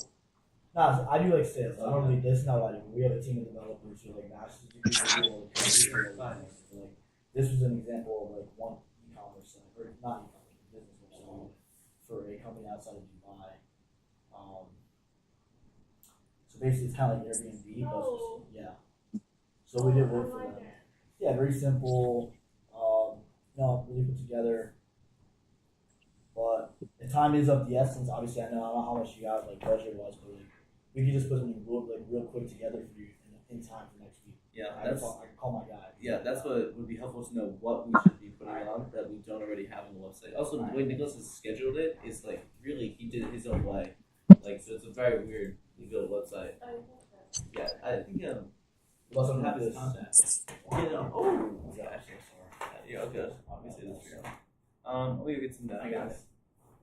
Nah, I do like sales. I normally this is not what I do. We have a team of developers who like master's degrees or finance. Like this was an example of like one e-commerce site, or not e-commerce, business website for a company outside of Dubai. So basically, it's kind of like Airbnb, but it's just, yeah. So we did work for them. Yeah, very simple. Really put together. But the time is of the essence. Obviously, I don't know how much you got like budget wise, but like we could just put something real quick together for you in time for next week. Yeah, I can call my guy. Yeah, that's what would be helpful to know what we should be putting on that we don't already have on the website. Also, the way Nicholas has scheduled it is like really he did it his own way. Like so, it's a very weird built website. Yeah, I think Plus, I'm have have his this. contact. Oh, gosh. Yeah, okay. Obviously, this for you. Let me go get some down. I got it.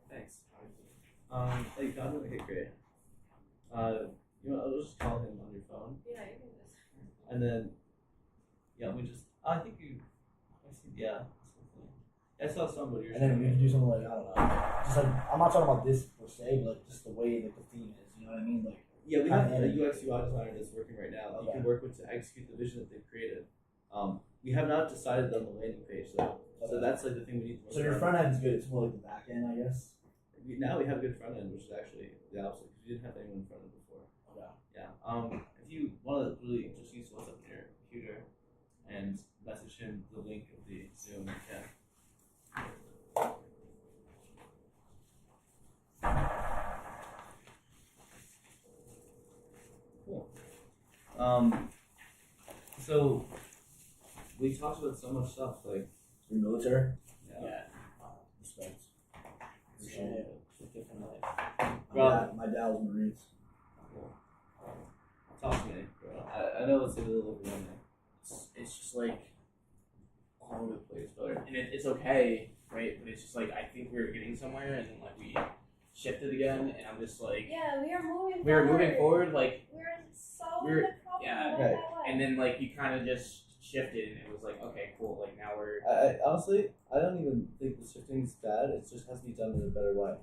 Thanks. Hey, you got it? Okay, great. You know, I'll just call him on your phone. Yeah, you can just. And then, yeah, we just. I think you. I see. Yeah. I saw somebody. And then we can do something like I don't know, just like I'm not talking about this per se, but like just the way like the theme is. You know what I mean? Like yeah, we have a UX UI designer that's working right now. That you can work with to execute the vision that they've created. We have not decided on the landing page though, so that's like the thing we need. So your front end is good. It's more like the back end, I guess. Now we have a good front end, which is actually the opposite because we didn't have anyone in front end before. Okay. Yeah. If you want to really just use what's up in your computer and message him the link of the Zoom, you can. Cool. So we talked about so much stuff, like your military. Yeah. Respect. Appreciate it. Different life. My dad was Marines. Cool. Talk to me, bro. I know it's a little overwhelming. It's just like all over the place, but and it's okay, right? But it's just like I think we were getting somewhere, and then like we shifted again, and I'm just like Yeah, we are moving. we were moving forward, like We're solving we're the problem. yeah, one by one. and then like you kind of just shifted, and it was like okay, cool. Like now we're I honestly, I don't even think the shifting is bad. It just has to be done in a better way.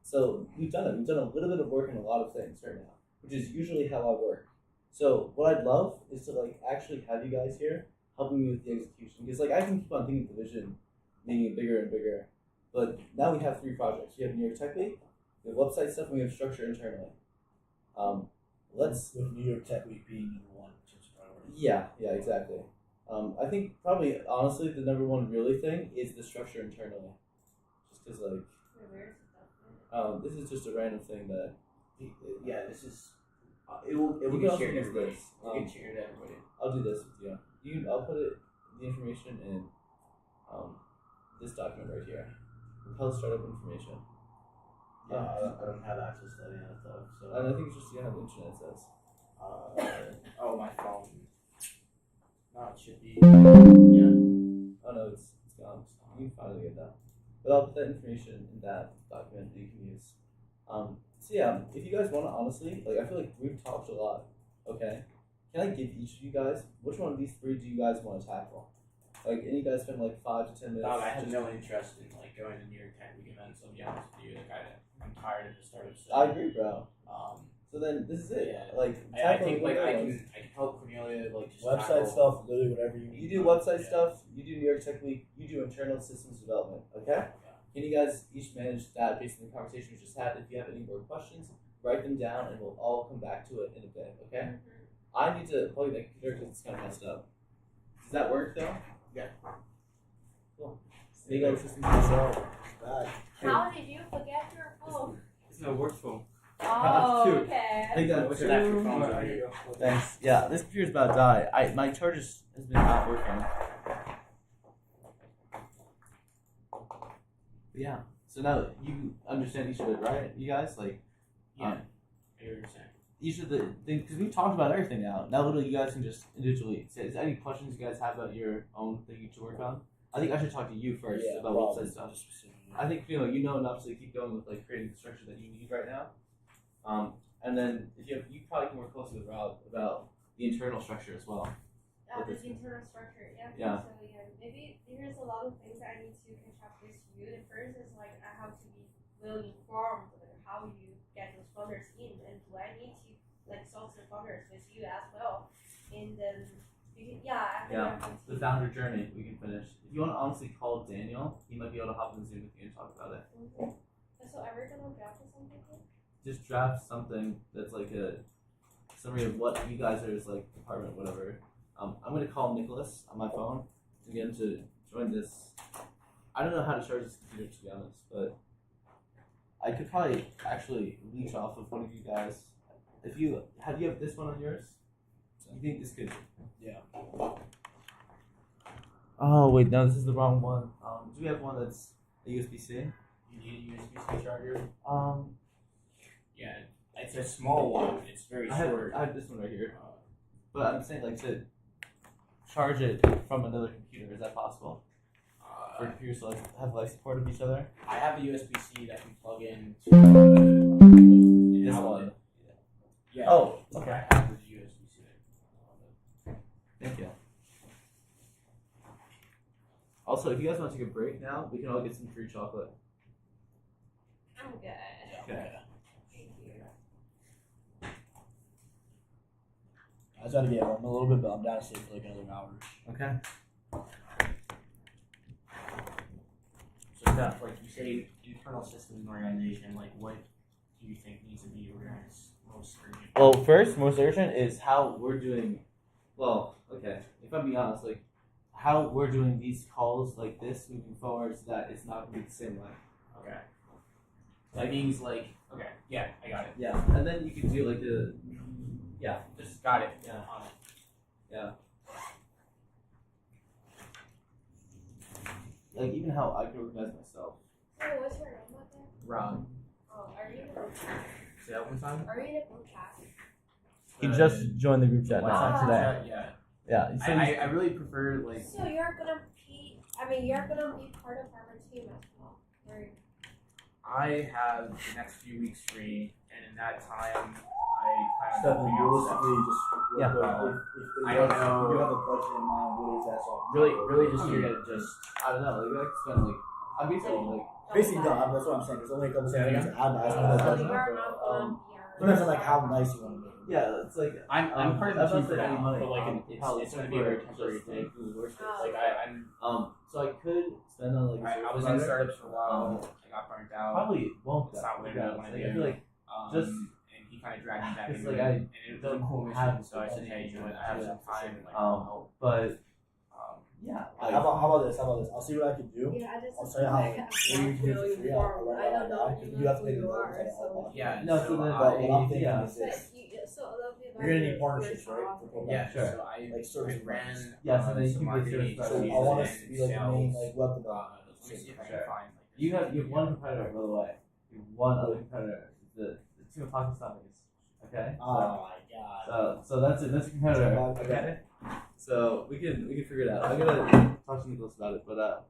So we've done it. We've done a little bit of work in a lot of things right now, which is usually how I work. So what I'd love is to like actually have you guys here helping me with the execution, because like I can keep on thinking the vision, making it bigger and bigger, but now we have 3 projects. We have New York Tech Week, we have website stuff, and we have structure internally. Let's with New York Tech Week being #1 in terms of priority. Yeah, exactly. I think probably honestly the #1 really thing is the structure internally, just because like. This is just a random thing that. yeah, this is it will You get can shared to use everybody. this. It get shared to everybody. I'll do this with you. I'll put the information in this document right here. Propel startup information. Yeah, I don't have access to any of that stuff. So And I think it's just how the internet says. Oh, my phone. No, it should be. Yeah. Oh no, it's gone. You can finally get that. But I'll put that information in that document that you can use. So yeah, if you guys want to honestly, like I feel like we've talked a lot. Okay, can I give each of you guys which one of these 3 do you guys want to tackle? Like any guys spend like 5 to 10 minutes. I have no interest in like going to New York Tech Week events. I'll be honest with you. Like I'm tired of the startup stuff. I agree, bro. So then this is it. Yeah. Like I tackle think like I whatever. can help Cornelia like just Website tackle- stuff, literally whatever you You do website stuff. You do New York Tech Week. You do internal systems development. Okay. Can you guys each manage that based on the conversation we just had? If you have any more questions, write them down, and we'll all come back to it in a bit. Okay. I need to plug the computer because it's kind of messed up. Does that work though? Yeah. Cool. Big old system myself. How did you forget your phone? It's not work phone. Oh, Two. okay. I think that's What's your actual phone over here? Thanks. Yeah, this computer's about to die. My charger has been not working. Yeah. So now you understand each of it, right? You guys like. Yeah. I hear what you're saying. Each of the things, because we talked about everything now. Now, literally, you guys can just individually say, is there any questions you guys have about your own thing you to work on? I think I should talk to you first about website stuff. I think you know enough to keep going with like creating the structure that you need right now. And then if you probably can work closely with Rob about the internal structure as well. The internal structure, yeah. Yeah. So yeah, maybe there's a lot of things I need to catch up with you. The first is like I have to be well informed on how you get those founders in, and do I need to like source the founders with you as well? And then I think I'm going to- The founder journey we can finish. If you want to honestly call Daniel, he might be able to hop in Zoom with you and talk about it. So are we gonna draft something? Just draft something that's like a summary of what you guys are as like department, whatever. I'm gonna call Nicholas on my phone to get him to join this. I don't know how to charge this computer to be honest, but I could probably actually leech off of one of you guys. If you have this one on yours, you think this could? Yeah. Oh wait, no, this is the wrong one. Do we have one that's a USB-C? You need a USB-C charger? Yeah, it's a small one. It's very short. I have this one right here. But I'm saying like to charge it from another computer. Is that possible? For computers to like have life support of each other. I have a USB-C that can plug in to This one. Yeah. Oh, okay. I have the USB-C. Thank you. Also, if you guys want to take a break now, we can all get some free chocolate. I'm good. Okay. Thank you. I just gotta get home a little bit, but I'm down to stay for like another hour. Okay. So Steph, like you say, internal systems organization, like what do you think needs to be organized most urgent? Well, first, most urgent is how we're doing. Well, okay. If I'm being honest, like how we're doing these calls like this moving forward, so that it's not gonna be the same way. Okay. That means like okay, yeah, I got it. Yeah, and then you can do like the. Yeah. Just got it. Yeah. Yeah. Like even how I can organize myself. So what's your name out there? Rob. Oh, are you in the group chat? Say that one time. Are you in the group chat? He just joined the group chat Wow. today. Yeah. Yeah. So I really prefer like So you're gonna be part of our team as well. Or I have the next few weeks free, and in that time, I plan on Stephanie, helping out stuff. realistically, just Yeah. if I don't know. you have a budget in mind, what is that? So Really just here to just I don't know. Like I could spend like I'm basically like basically, no, that's what I'm saying. There's only a couple things to add. I just so know you that are not gonna be our. depends on like how nice you want to make it. yeah. It's like I'm part of the I've team not for spent any now, money. but like it's gonna be a very temporary just, thing. like, who works for Oh. us. Like I'm So I could spend on like. I was in startups for a while. I got burnt out. Probably won't. It's not what I really want to I do. feel like just- and he kind of dragged me back it's into like it. I And it was a cool have mission, so I said, hey, you know what? I have some time. Like, but yeah. How about this? I'll see what I can do. Yeah, I just I'll tell you how. like, Maybe you can do it for free. I'll write I it don't know out. You have to make who it you work. are, so. yeah. No, so so then- But what I'm thinking yeah. is this. So a little bit about You're gonna need your partnerships, first right? off. For Propel? Yeah, Sure. so I Like service ran Yeah, so then you some can get marketing service So Yeah, I want us to and be like the main sales. like web developer. Let me see if I can Sure. find like You have one competitor, by the way. You have one other competitor. The team of Pakistanis. Okay. Oh my god. So that's it. That's a competitor. Okay. So we can figure it out. I'm gonna talk to Nicholas about it, but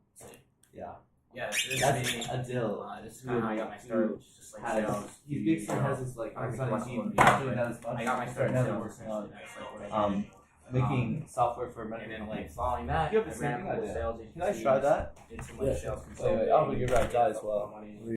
yeah. Yeah, so this That's is me. Adil. This is kind of how I got my start, which is just like sales. He's big. He has this like I think Pakistani that's team. what Not it doing is, that as much. I got my start in Now sales. they're working on That's like what I did. making software for And medical then like claims. following that, You have the I same ran thing a I couple did. sales Can I agencies, try that? did some like Yeah. sales Wait, consulting. I'll give that a try as well. Money.